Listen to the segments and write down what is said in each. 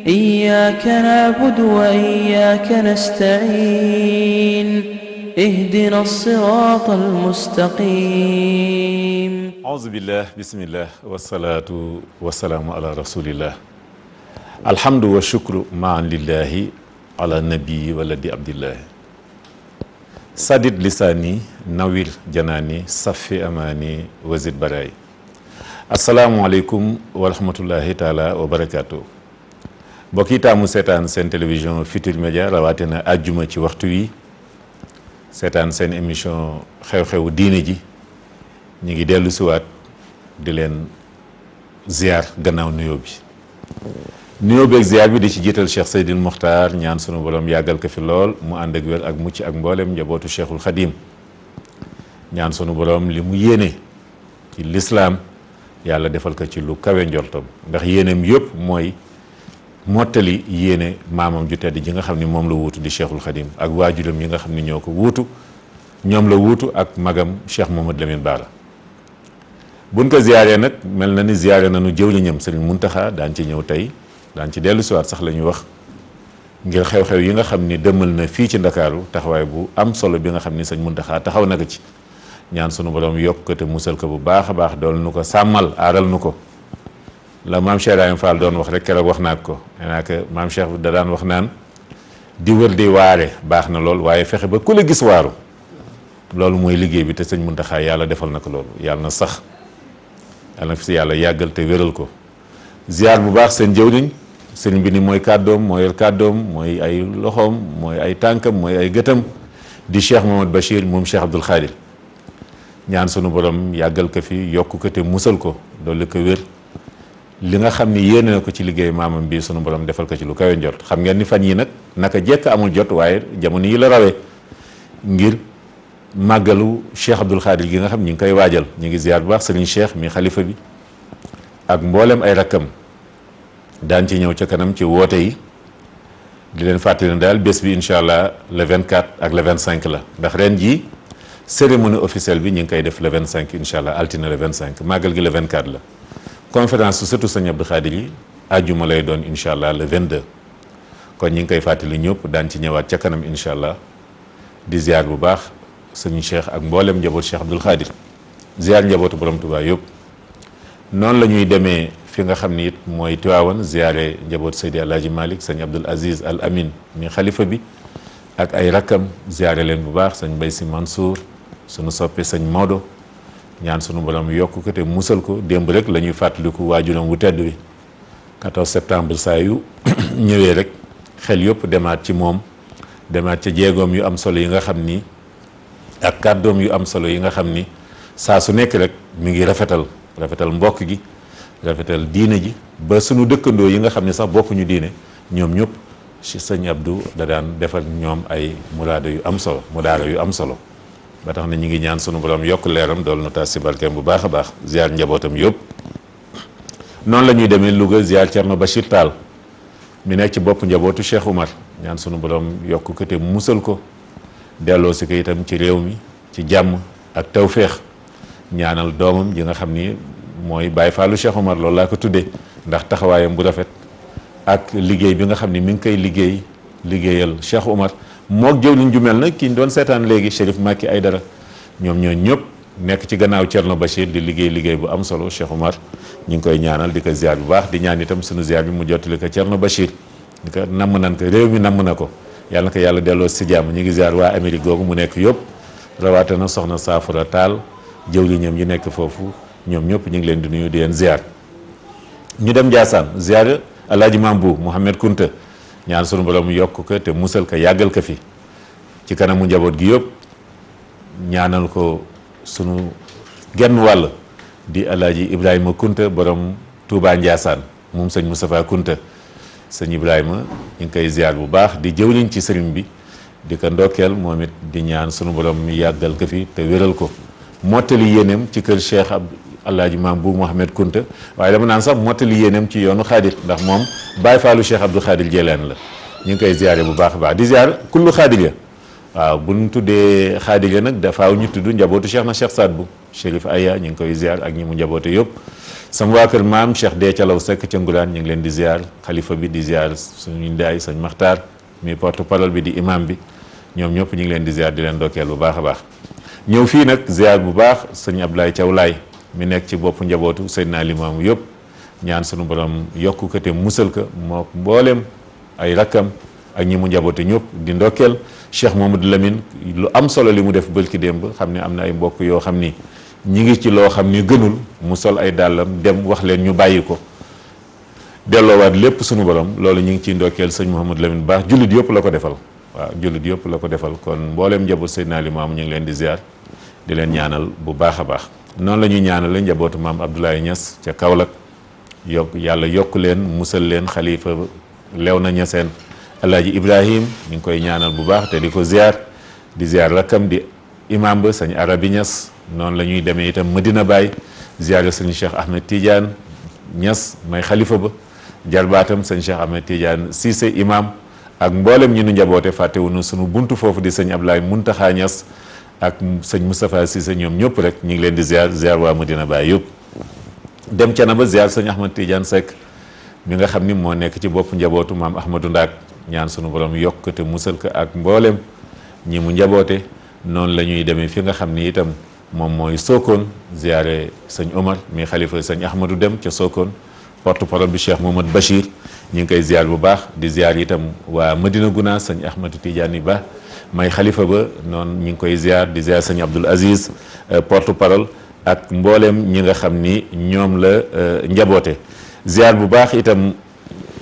إياك نعبد وإياك نستعين اهدنا الصراط المستقيم أعوذ بالله بسم الله والصلاة والسلام على رسول الله الحمد والشكر معا لله على النبي ولد عبد الله سدد لساني نوير جناني صفي أماني وزد براي السلام عليكم ورحمة الله تعالى وبركاته mbokk yi taamu seetaan seen télévision Futurs Médias rawatina àjjuma ci waxtu wi seetaan seen émission xew-xewu diine ji ñu ngi dellu siwaat di leen ziar gannaaw nuyoo bi ak ziar bi di ci jiital Cheikh Seydil Mokhtar ñaan sunu borom yàggal ko fi lool mu ànd ak wér ak mucc ak mboolem njabootu Cheikhul Khadim ñaan sunu borom li mu yéene ci lislaam yàlla defal ko ci lu kawe njortam ndax yéeneem yëpp mooy mottali yéene maamam ju tedd ji nga xam ni moom la wuutu di Cheikhul Khadim ak waajuram yi nga xam ni ñoo ko wuutu ñoom la wuutu ak magam Cheikh Mouhamadou Lamine Bara buñ ko ziyaaree nag mel na ni ziyaare nañu jëwriñam Serigne Mountakha daan ci ñëw tey daan ci dellu siwaat sax la ñuy wax ngir xew-xew yi nga xam ni dëmmal na fii ci Ndakaaru taxawaay bu am solo bi nga xam ni Serigne Mountakha taxaw na ko ci ñaan sunu borom yokk ko te musal ko bu baax a baax dool nu ko sàmmal aaral nu ko la maam Cheikh Ibrahima Fall doon wax rek keroog wax naa ko nee que maam Cheikh da daan wax naan di wër di waare baax na lool waaye fexe ba ku la gis waaru loolu mooy liggéey bi te sëñ Mountakha yàlla defal na ko loolu yàlla na sax yàlla na fi si yàlla yàggal te wéral ko ziar bu baax seen jëwriñ sëñ bi ni mooy kàddoom moo yor kàddoom mooy ay loxoom mooy ay tànkam mooy ay gëtam di Cheikh Mamadou Bachir moom Cheikh Abdoul Khadir ñaan sunu borom yàggal ko fi yokk ko te musal ko doolu ko wér li nga xam ni yéene na ko ci liggéey maamam bi sunu borom defal ko ci lu kawe njort xam ngeen ni fan yi nag naka jekk amul jot waaye jamono yi la rawee ngir màggalu Cheikh Abdoul Khadir gi nga xam ñi ngi koy waajal ñu ngi ziar bu baax Serigne Cheikh mi xalifa bi ak mboolem ay rakkam daan ci ñëw ca kanam ci woote yi di leen fàttali ne daal bés bi incha allah le 24 ak le 25 la ndax ren jii cérémonie officielle bi ñu ngi koy def le 25 incha allah altine le 25 màggal gi le 24 la. conférence su surtout sëñ Abdou Khadir yi àjjuma lay doon incha allah le 22 kon ñi ngi koy fàttali ñëpp daan ci ñëwaat ca kanam incha allah di ziar bu baax sëñ Cheikh ak mboolem njaboot Cheikh Abdoul Khadir ziar njabootu borom Tuubaa yëpp noonu la ñuy demee fi nga xam ni it mooy Tiwaawan ziare njaboot Seydi El Hadji Malick sëñ Abdoul Aziz Al Amin mi xalifa bi ak ay rakkam ziare leen bu baax sëñ Mbaye Sy Mansour sunu soppe sëñ Maodo. ñaan sunu borom yokk ko te musal ko démb rek la ñuy fàttaliku waajuram wu tedd wi 14 septembre saa yu ñëwee rek xel yëpp demaat ci moom demaat ca jéegoom yu am solo yi nga xam ni ak kàddoom yu am solo yi nga xam ni saa su nekk rek mi ngi rafetal mbokk gi rafetal diine ji ba sunu dëkkandoo yi nga xam ni sax bokkuñu diine ñoom ñëpp ci sëñ Abdou da daan defal ñoom ay mudaara yu am solo ba tax na ñu ngi ñaan sunu borom yokk leeram dool nu taas si barkeem bu baax a baax ziar njabootam yëpp noonu la ñuy demee Louga ziar Thierno Bachir Tall mi nekk ci bopp njabootu Cheikh Oumar ñaan sunu borom yokk ko te musal ko delloo si ko itam ci réew mi ci jàmm ak tawféex ñaanal doomam ji nga xam ni mooy Baye Fallou Cheikh Oumar loolu laa ko tuddee ndax taxawaayam bu rafet ak liggéey bi nga xam ni mi ngi koy liggéeyal Cheikh Oumar mook jëwliñ ju mel na ki ñu doon seetaan léegi Chérif Maki Aydara ñoom ñoo ñëpp nekk ci gannaaw Thierno Bachir di liggéey bu am solo Cheikh Oumar ñu ngi koy ñaanal di ko ziar bu baax di ñaan itam sunu ziar bi mu jottali ko Thierno Bachir di ko namm nan ko réew mi namm na ko yàlla na ko yàlla delloo si jàmm ñu ngi ziar waa Amérique googu mu nekk yëpp rawatina soxna Saafara Taal jëwliñam yi nekk foofu ñoom ñëpp ñu ngi leen di nuyu di leen ziar ñu dem Ndiassane ziar Alaaji Mambu Mouhamed Kunta ñaan sunu borom yokk ko te musal ko yàggal ko fi ci kanamu njaboot gi yëpp ñaanal ko sunu genn wàll di Alaaji Ibrahima Kunta borom Touba Ndiassane moom sëñ Moustapha Kunta sëñ Ibrahima ñu ngi koy ziar bu baax di jëwliñ ci sëriñ bi di ko ndokkeel moom it di ñaan sunu borom yàggal ko fi te wéral ko mottali yéeneem ci kër Cheikh Alaaji Maam bu Mouhamed Kunta waaye dama naan sax mottali yéeneem ci yoonu xaadir ndax moom Baye Fallou Cheikh Abdou Khadir Jeelaan la ñu ngi koy ziare bu baax a baax di ziar kullu xaadir ya waaw bu ñu tuddee xaadir ya nag dafaaw ñu tudd njabootu Cheikh na Cheikh Saad bu Chérif Aya ñu ngi koy ziar ak ñi mu njaboote yëpp sama waa kër maam Cheikh Dee Calaw Seck ca Nguraan ñu ngi leen di ziar xalifa bi di ziar suñu ndaay sëñ Maxtaar mi porte parole bi di imam bi ñoom ñëpp ñu ngi leen di ziar di leen dokkeel bu baax a baax ñëw fii nag ziar bu baax sëñ Ablaye Thiaw Laay mi nekk ci boppu njabootu Seydina Limaamu yëpp ñaan sunu borom yokku ko te musal ko moo mbooleem ay rakkam ak ñi mu njaboote ñëpp di ndokkeel Cheikh Mamadou Lamine lu am solo li mu def bëlki démb xam ne am na ay mbokk yoo xam ni ñi ngi ci loo xam ni gënul mu sol ay dàllam dem wax leen ñu bàyyi ko delloowaat lépp sunu borom loolu ñu ngi ciy ndokkeel sëñ Mouhamadou Lamine baax jullit yëpp la ko defal waaw jullit yëpp la ko defal kon mbooleem njaboot Seydina Limaamu ñu ngi leen di ziar di leen ñaanal bu baax a baax noonu la ñuy ñaanal njabootu maam Abdoulaye Niass ca Kaolack yàlla yokk leen musal leen xalifa Léona Niassène Alaaji Ibrahim ñu ngi koy ñaanal bu baax te di ko ziar di ziar rakkam di imam ba sëñ Arabi Niass noonu la ñuy demee itam Medina Baye ziare sëñ Cheikh Ahmed Tidiane Niass may xalifa ba jarbaatam sëñ Cheikh Ahmed Tidiane Cissé imam ak mboolem ñu nu njaboote fàttewuñu sunu buntu foofu di sëñ Ablaye Muntaxa Niass ak sëñ Moustapha Cissé ñoom ñëpp rek ñu ngi leen di ziar waa Medina Baye yëpp dem ca na ba ziar sëñ Ahmed Tidiane Seck mi nga xam ni moo nekk ci bopp njabootu maam Ahmadou Ndaak ñaan sunu borom yokk te musal ko ak mboolem ñi mu njaboote noonu la ñuy demee fi nga xam ni itam moom mooy Sokone ziare sëñ Omar mi xalifa sëñ Ahmadou Dem ca Sokone porte parole bi Cheikh Mohamad Bachir ñu ngi koy ziar bu baax di ziar itam waa Medina Gounass sëñ Ahmadou Tidiane Ba may xalifa ba noonu ñu ngi koy ziar di ziar sëñ Abdoul Aziz porte parole ak mboolem ñi nga xam ni ñoom la njaboote ziar bu baax itam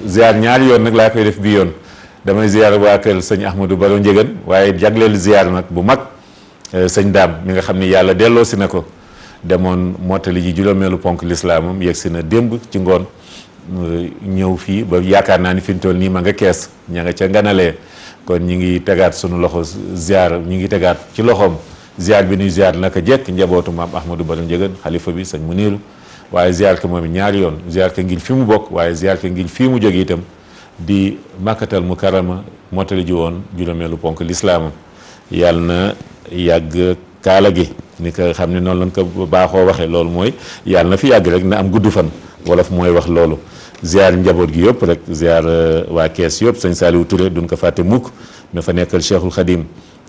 ziar ñaari yoon nag laa koy def bi yoon damay ziar waa kër sëñ Ahmadou Baro Njëgën waaye jagleel ziar nag bu mag sëñ Daam mi nga xam ni yàlla delloo si na ko demoon mottali ji juróomeelu ponk lislaamam yegg si na démb ci ngoon ñëw fii ba yaakaar naa ni fi mu toll nii ma nga kees ña nga ca nganalee kon ñi ngi tegaat sunu loxo ziar ñi ngi tegaat ci loxoom ziar bi nuy ziar naka jekk njabootu maam Ahmadou Baro Njëgën xalifa bi sëñ Muniiru waaye ziar ko moom it ñaari yoon ziar ko ngir fi mu bokk waaye ziar ko ngir fii mu jóge itam di Makkatal Mukarrama mottali ji woon juróomeelu ponk lislaamam yàlla na yàgg kaala gi ni ko xam ne noonu lañ ko baaxoo waxee loolu mooy yàlla na fi yàgg rek na am gudd fan wolof mooy wax loolu ziar njaboot gi yëpp rek ziar waa kees yëpp sëñ Saliou Touré duñ ko fàtte mukk ma fa nekkal Cheikhul Khadim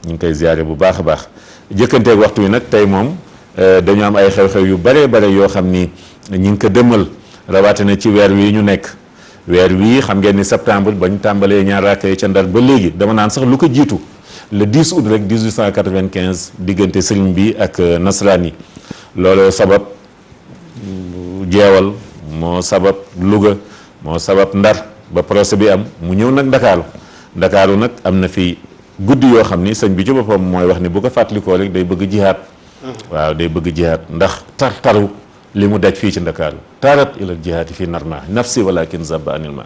ñu ngi koy ziare bu baax a baax jëkkanteeg waxtu wi nag tey moom dañu am ay xew-xew yu bare bare yoo xam ni ñu ngi ko dëmmal rawatina ci weer wii ñu nekk weer wii xam ngeen ni septembre ba ñu tàmbalee ñaar raaka yi ca Ndar ba léegi dama naan sax lu ko jiitu le 10 août rek 1895 diggante sëriñ bi ak nasaraan yi looloo sabab jeewal moo sabab Louga moo sabab Ndar ba procès bi am mu ñëw nag Ndakaaru nag am na fi guddi yoo xam ni sëñ bi ci boppam mooy wax ni bu ko fàttalikoo rek day bëgg jihaat waaw day bëgg jihaat ndax taru li mu daj fii ci Ndakaaru taarat ilal jihaati fii narma nafsi walakin zabba anil ma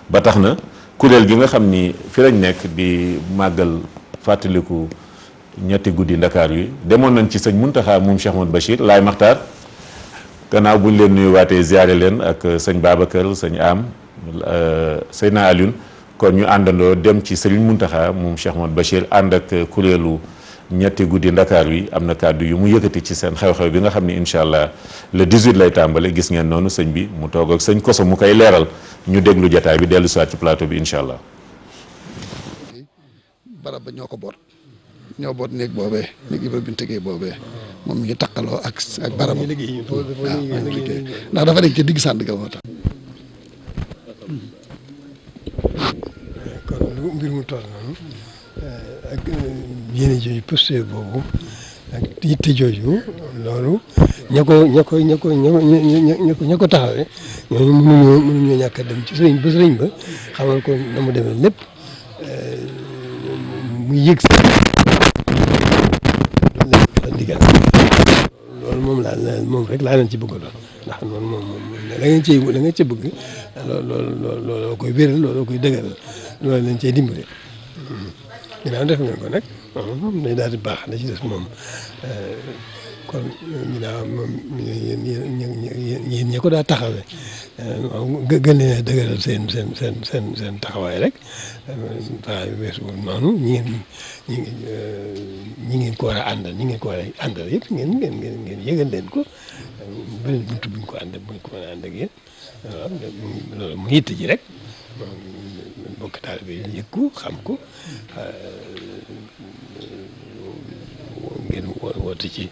ba tax na kuréel gi nga xam ni fi lañ nekk di màggal fàttaliku ñetti guddi Ndakaar yi demoon nañ ci sëñ Muntaxa moom Cheikh Ahmadou Bachir laay maxtaar gannaaw buñ leen nuyuwaatee ziare leen ak sëñ Babacar sëñ Am Seydina Alioune kon ñu àndandoo dem ci sëriñ Muntaxa moom Cheikh Ahmadou Bachir ànd ak kuréelu ñetti guddi Ndakaar yi am na kàddu yu mu yëkkati ci seen xew-xew bi nga xam ni incha allah le 18 lay tàmbale gis ngeen noonu sëñ bi mu toog ak sëñ Koso mu koy leeral ñu déglu jataay bi dellu siwaat ci plateau bi incha allah. barab ba ñoo ko boot ñoo boot néeg boobee néeg Ibra Binta Gueye boobee moom mi ngi takkaloo ak barab waaw liggéey ndax dafa nekk ci digg sànd ga moo tax. kon lu mbir mu toll noonu ak yéene jooju posture boobu ak yitte jooju loolu ña ko taxawee ñooñu mënuñoo ñàkk a dem ci sëriñ ba xamal ko na mu demee lépp muy yëg sa ndigal loolu moom rek laa leen ci bëgg doon ndax noonu moom da nga ci bëgg loolu koy wéral loolu koy dëgëral loolu lañ cey dimbale ginnaaw def ngeen ko nag moom day daal di baax da ci des moom kon ginnaaw moom yéen ñi ko daa taxawee gën leen a dëgëral seen taxawaay rek taxawaay bi weesu woon noonu ñi ngeen ko war a àndal ñi ngeen ko war a àndal yëpp ngeen yëgal leen ko beneen buntu buñ ko mën a ànd ak yéen waaw loolu mu yitte ji rek bokk taalibe yi yëg ko xam ko ngeen woote ci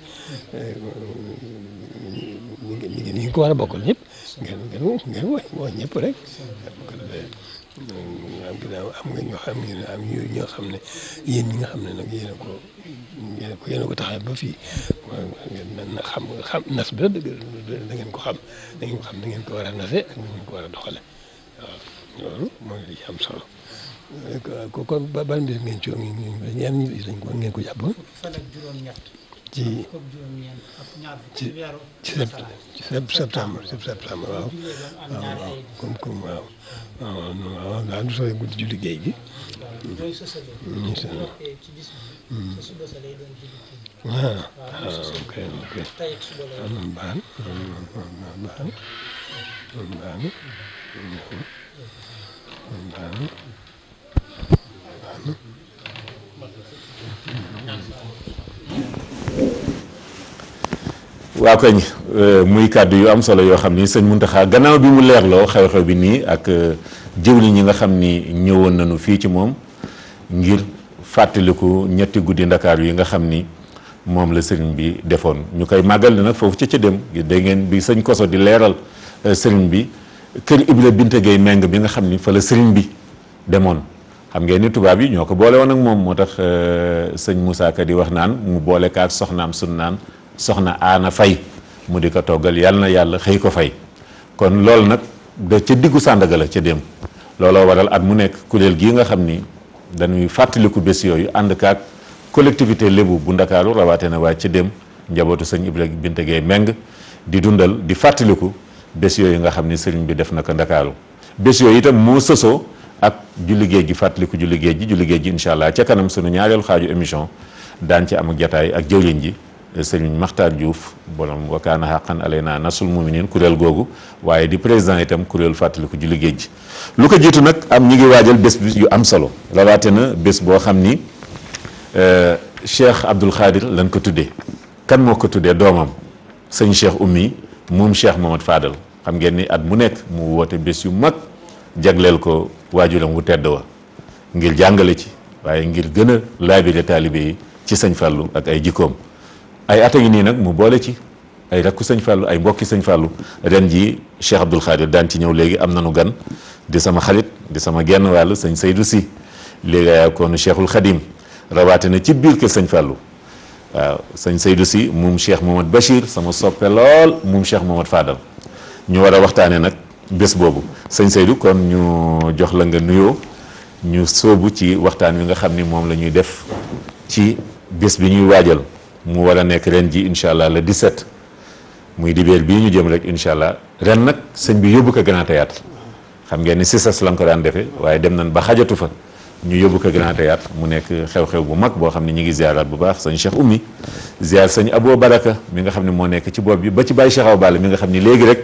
ni ko war a bokkal ñëpp ngeen woo ñëpp rek bu ko defee am nga ñoo xam ne yéen ñi nga xam ne nag yéen a ko taxawee ba fii na xam nas bi da ngeen ko xam da ngeen ko war a nase ak da ngeen ko war a doxale waaw loolu mooy li ci am solo kon ban mbir ngeen ci yan ñi dañ ko ngeen ko jàpp ci septembre waaw waaw daal du sooy guddi ju liggéey gi ok baan waaw kañ muy kàddu yu am solo yoo xam ni sëñ Mountakha gannaaw bi mu leerloo xew-xew bi nii ak jëwriñ ñi nga xam ni ñëwoon nañu fii ci moom ngir fàttaliku ñetti guddi ndakaaru yi nga xam ni moom la sëriñ bi defoon ñu koy màggal nag foofu ca dem dégg ngeen bi sëñ Koso di leeral sëriñ bi kër Ibra Binte Gueye Meng bi nga xam ni fa la sëriñ bi demoon xam ngeen ni tubaab yi ñoo ko boole woon ak moom moo tax sëñ Moussa Ka di wax naan mu boole kaat soxnaam sun naan soxna Aana Fay mu di ko toggal yàlla na yàlla xëy ko fay kon loolu nag da ca diggu Sandaga la ca dem looloo waral at mu nekk kuréel gii nga xam ni dañuy fàttaliku bés yooyu ànd kaak collectivité lébu bu ndakaaru rawaate na waaye ca dem njabootu sëñ Ibra Binte Gueye Meng di dundal di fàttaliku bés yooyu nga xam ni sëriñ bi def na ko ndakaaru bés yooyu itam moo sësoo ak julli géej gi fàttaliku julli géej gi incha allah ca kanam sunu ñaareelu xaaju émission daan ci am ak jataay ak jëwriñ ji sëriñ Makhtar Diouf borom wakaana xaqan alayna nasul muminin kuréel googu waaye di président itam kuréel fàttaliku julli géej gi lu ko jiitu nag ñi ngi waajal bés bi yu am solo rawaate na bés boo xam ni Cheikh Abdoul Khadir lañ ko tuddee kan moo ko tuddee doomam sëñ Cheikh Oumy moom Cheikh Mohamad Fadal xam ngeen ni at mu nekk mu woote bés yu mag jagleel ko waajuram wu tedd wa ngir jàngale ci waaye ngir gën a laabire taalibe yi ci sëñ Fallou ak ay jikkoom ay at a ngi nii nag mu boole ci ay rakku sëñ Fallou ay mbokki sëñ Fallou ren jii Cheikh Abdoul Khadir daan ci ñëw léegi am nanu gan di sama xarit di sama genn wàll sëñ Seydou Sy léegi ay koonu Cheikhul Khadim rawaate na ci biir kër sëñ Fallou waaw sëñ Seydou Sy moom Cheikh Mohamad Bachir sama soppe lool moom Cheikh Mohamad Fadal ñu war a waxtaane nag bés boobu sëñ Seydou kon ñu jox la nga nuyoo ñu sóobu ci waxtaan wi nga xam ni moom la ñuy def ci bés bi ñuy waajal mu war a nekk ren ji incha allah le 17 muy dibéer bii ñu jëm rek incha allah ren nag sëñ bi yóbbu ko Grand Théâtre xam ngeen ni Cissas lañ ko daan defee waaye dem nañ ba xajatu fa ñu yóbbu ko Grand Théâtre mu nekk xew-xew bu mag boo xam ne ñu ngi ziaraat bu baax sëñ Cheikh Oumy ziar sëñ Abo Baraka mi nga xam ne moo nekk ci bopp bi ba ci Baye Cheikh Awa Balla mi nga xam ni léegi rek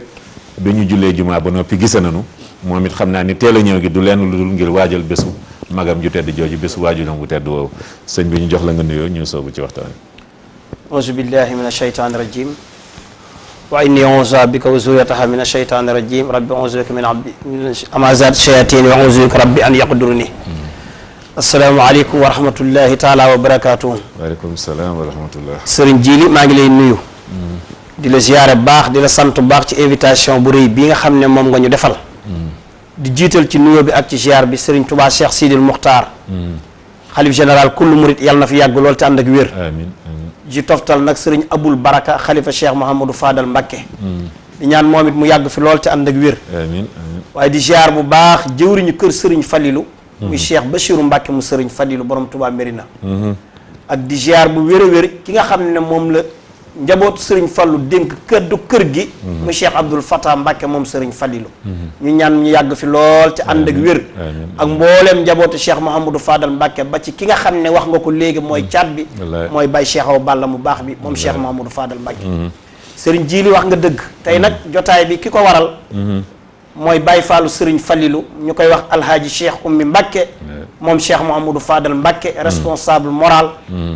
bi ñu jullee jumaa ba noppi gise nañu moom it xam naa ni teel a ñëw gi du lenn lu dul ngir waajal bésu magam ju tedd jooju bésu waajuram bu tedd woowu sëñ bi ñu jox la nga nuyoo ñu soobu ci waxtaan auzu billahi min ashaytani rajim wa inni auzu bika wa zuriyataha min ashaytani rajim rabbi auzu bika min amazat shayatin wa auzu bika rabbi an yaqduruni asalaamaaleykum wa rahmatullahi taala wa barakatuhu waaleykum salaam wa rahmatullah sëriñ Jili maa ngi lay nuyu di la ziyaare baax di la sant baax ci invitation bu rëy bi nga xam ne moom nga ñu defal di jiital ci nuyoo bi ak ci ziar bi sëriñ Touba Cheikh Sidil Muxtaar xalif général kullu murit yàlla na fi yàgg lool te ànd ak wér amiin ji toftal nag sëriñ Aboul Baraka xalifa Cheikh Mouhamadou Fadal Mbakke di ñaan moom it mu yàgg fi lool te ànd ak wér amiin waaye di ziar bu baax jëwriñu kër sëriñ Falilu muy Cheikh Bachirou Mbakke mu sëriñ Falilu borom Touba Mérina ak di ziar bu wér a wér ki nga xam ne moom la njabootu sëriñ Fallu dénk kër gi mu Cheikh Abdoul Fatah Mbacke moom sëriñ Fallilu ñu ñaan ñu yàgg fi lool ci ànd ak wér ak mbooleem njabootu Cheikh Mouhamadou Fadal Mbacke ba ci ki nga xam ne wax nga ko léegi mooy caat bi mooy Baye Cheikh Awa Balla mu baax bi moom Cheikh Mouhamadou Fadal Mbacke sëriñ Jili wax nga dëgg tey nag jotaay bi ki ko waral mooy Baye Fallu sëriñ Fallilu ñu koy wax alhaaji Cheikh Oumy Mbacke moom Cheikh Mouhamadou Fadal Mbacke responsable moral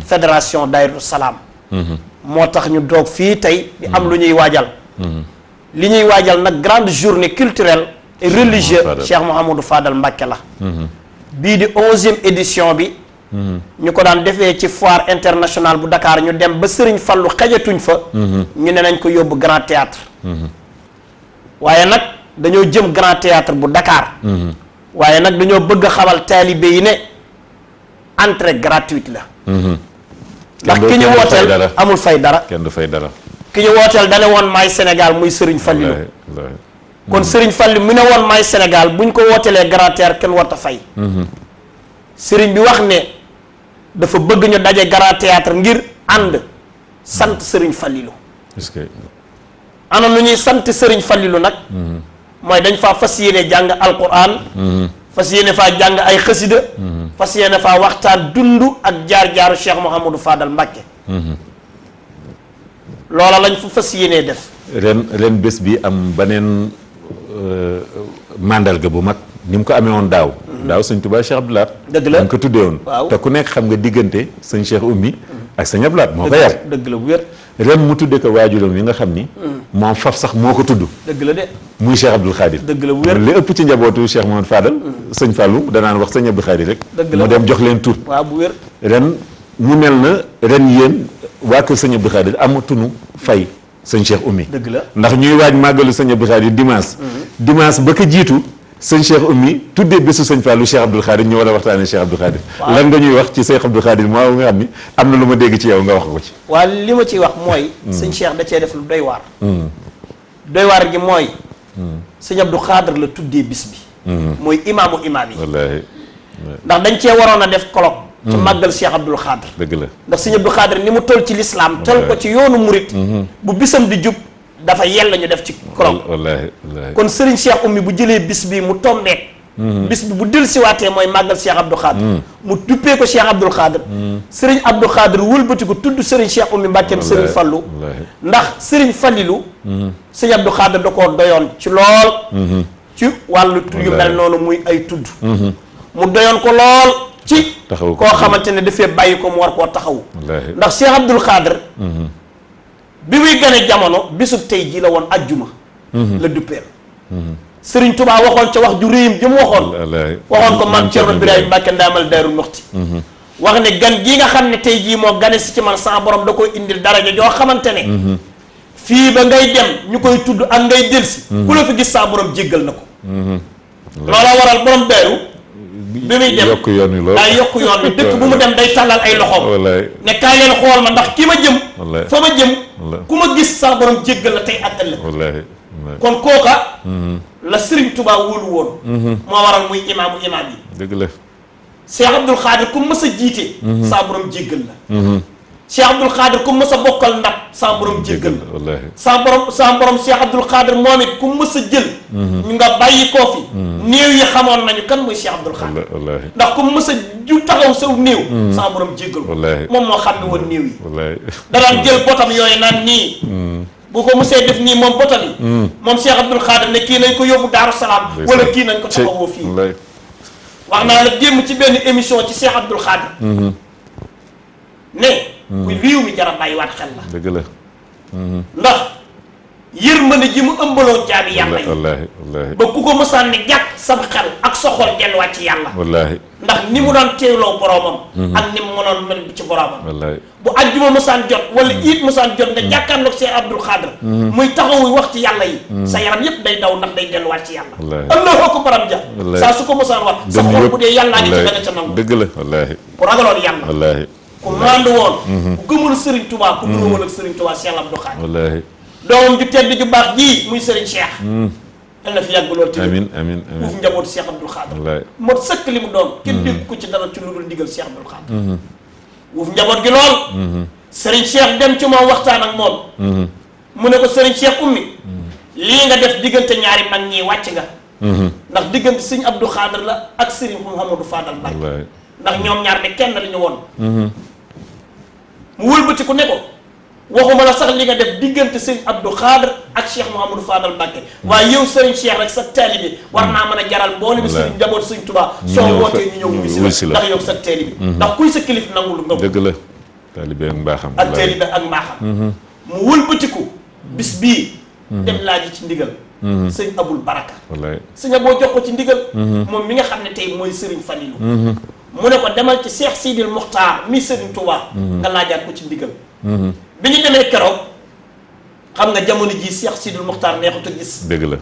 fédération Daïratu Salaam moo tax ñu doog fii tey di am lu ñuy waajal li ñuy waajal nag grande journée culturelle et religieuse Cheikh Mouhamadou Fadal Mbacké la bii di 11e édition bi ñu ko daan defee ci foire internationale bu Dakar ñu dem ba Serigne Fallou xajatuñ fa ñu ne nañ ko yóbbu Grand Théâtre waaye nag dañoo jëm Grand Théâtre bu Dakar waaye nag dañoo bëgg a xamal taalibe yi ne entrée gratuite la ndax ki ñu wooteel amul fay dara kenn du fay dara ki ñu wooteel dane woon maay Sénégal muy Serigne Fallou kon Serigne Fallou mu ne woon maay Sénégal buñ ko wooteelee Grand Théâtre kenn warta fay Serigne bi wax ne dafa bëgg ñu daje Grand Théâtre ngir ànd sant Serigne Fallou est-ce que ana lu ñuy sant Serigne Fallou nag mooy dañ faa fas yéene jàng alquran fas yéene faa jàng ay xasida fas yéene faa waxtaan dund ak jaar-jaaru Cheikh Mouhamadou Fadal Mbacké loola lañ fa fas yéenee def ren bés bi am beneen mandarga bu mag ni mu ko amee woon daaw sëñ Touba Cheikh Abdou Lahad dëgg la dañ ko tuddee woon waaw te ku nekk xam nga diggante sëñ Cheikh Oumy ak sëñ Abdou Lahad moo ko yar dëgg la bu wér ren mu tuddee ko waajuram yi nga xam ni moom faf sax moo ko tudd dëgg la de muy Cheikh Abdoul Khadir dëgg la bu wér li ëpp ci njabootu Cheikh Mouhamadou Fadal sëñ Fallou danaan wax sëñ Abdou Khadir rek dëgg la mu dem jox leen tur waaw bu wér ren mu mel na ren yéen waa kër sëñ Abdou Khadir amatunu fay sëñ Cheikh Oumy dëgg la ndax ñuy waaj màggalu sëñ Abdou Khadir dimanche ba ko jiitu sëñ Cheikh Oumy tuddee bésu sëñ Fallou Cheikh Abdoul Khadir ñu war a waxtaanee Cheikh Abdou Khadir lan nga ñuy wax ci Cheikh Abdou Khadir moo nga xam ni am na lu ma dégg ci yow nga wax ko ci waaw li ma ciy wax mooy sëñ Cheikh da cee def lu doy waar doy waar gi mooy sëñ Abdou Khadir la tuddee bis bi mooy imaamu imaam yi wallaahi ndax dañ cee waroon a def colloque ci màggal Cheikh Abdoul Khadir dëgg la ndax sëñ Abdou Khadir ni mu toll ci lislaam toll ko ci yoonu murit bu bisam di jub dafa yell ñu def ci colloque wallaahi kon Serigne Cheikh Oumy bu jëlee bis bi mu tombeek bis bi bu del siwaatee mooy màggal Cheikh Abdou Khadir mu duppee ko Cheikh Abdoul Khadir Serigne Abdou Khadir wëlbati ko tudd Serigne Cheikh Oumy Mbàkkeem Serigne Fallou ndax Serigne Fallilou Serigne Abdou Khadir da koo doyoon ci lool ci wàllu yu mel noonu muy ay tudd mu doyoon ko lool ci koo xamante ne dafee bàyyi ko mu war koo taxaw ndax Cheikh Abdoul Khadir bi muy gane jamono bisub tey jii la woon ajjuma la duppeel Sëriñ Tuubaa waxoon ca wax ju réyim jëm waxoon ko maam Cerno Birahim Mbàkke ndaamal Daaru Muxti wax ne gan gii nga xam ne tey jii moo gane si ci man sama borom da koy indil daraja joo xamante ne fii ba ngay dem ñu koy tudd ak ngay delsi ku la fi gis sa borom jéggal na ko loola waral borom Daaru bi muy dem day yokk yoon wi dëkk bu mu dem day tàllal ay loxoom ne kaay leen xool ma ndax ki ma jëm fa ma jëm ku ma gis sa borom jéggal la tey ak ëllëg kon kooka la Serigne Touba wóolu woon moo waral muy imaamu imaam yi dëgg la Cheikh Abdoul Khadir ku mës a jiite sa borom jéggal la Cheikh Abdoul Khadir ku mës a bokkal ndab sa borom jéggal la sa borom Cheikh Abdoul Khadir moom it ku mës a jël ñu nga bàyyi koo fi néew yi xamoon nañu kan mooy Cheikh Abdoul Khadir ndax ku mës a ju taxaw saw néew sa borom jéggal ko moom moo xam ne woon néew yi danaan jël botam yooyu naan nii bu ko musee def nii moom botam yi moom Cheikh Abdoul Khadir ne kii nañ ko yóbbu Daaru Salaam wala kii nañ ko taxawoo fii wax naa la démb ci benn émission ci Cheikh Abdoul Khadir ne ku réew mi jar a bàyyiwaat xel la dëgg la ndax yërmande ji mu ëmbaloon jaabi yàlla yi ba ku ko mësaan ne jàkk sam xel ak sa xol delluwaat ci yàlla ndax ni mu daan teewloo boroomam ak ni mu mënoon mel ci boroomam bu ajjuma mësaan jot wala iit mësaan jot nga jàkkaarloog Cheikh Abdoul Khadir muy taxawu wax ci yàlla yi sa yaram yépp day daw ndax day delluwaat ci yàlla allahu akbar ja saa su ko mësaan wax sa xol bu dee yàllaa ngi ci da nga ca nangu dëgg la ku ragaloon yàlla ku maandu woon ku gëmul Serigne Touba ku gëmul ak Serigne Touba Cheikh Abdoul Khadir doomam ju tedd ju baax ji muy Serigne Cheikh yal na fi yàgg lool te amiin amiin uuf njabootu Cheikh Abdoul Khadir moo sëkk li mu doon kenn dégg ko ci dara ci lu dul ndigal Cheikh Abdoul Khadir uuf njaboot gi lool Serigne Cheikh dem ci moom waxtaan ak moom mu ne ko Serigne Cheikh Oumy lii nga def diggante ñaari mag ñii wàcc nga ndax diggante Serigne Abdoul Khadir la ak Serigne Mouhamadou Fadal Mbacké ndax ñoom ñaar ne kenn la ñu woon mu wëlbati ku ne ko waxuma la sax li nga def diggante Serigne Abdou Khadir ak Cheikh Mouhamadou Fadal Mbacké waaye yow Serigne Cheikh rek sa taalibe war naa mën a jaral mboole bi Serigne njaboot Serigne Touba soo wootee ñu ñëw wuy si la ndax yow sa taalibe ndax kuy sa kilif nangul nga dëgg la taalibe ak mbaaxam. ak taalibe ak mbaaxam. mu wëlbatiku bis bii. dem laaji ci ndigal. sëñ Abul Baraka. wallaay sëñ Aboo jox ko ci ndigal. moom mi nga xam ne tey mooy Serigne Falilou. mu ne ko demal ci Cheikh Sidil Muxtaar mi Serigne Touba. nga laajaat ko ci ndigal. bi ñu demee keroog xam nga jamono jii Cheikh Sidil Muxtaar neexut a gis. dëgg la.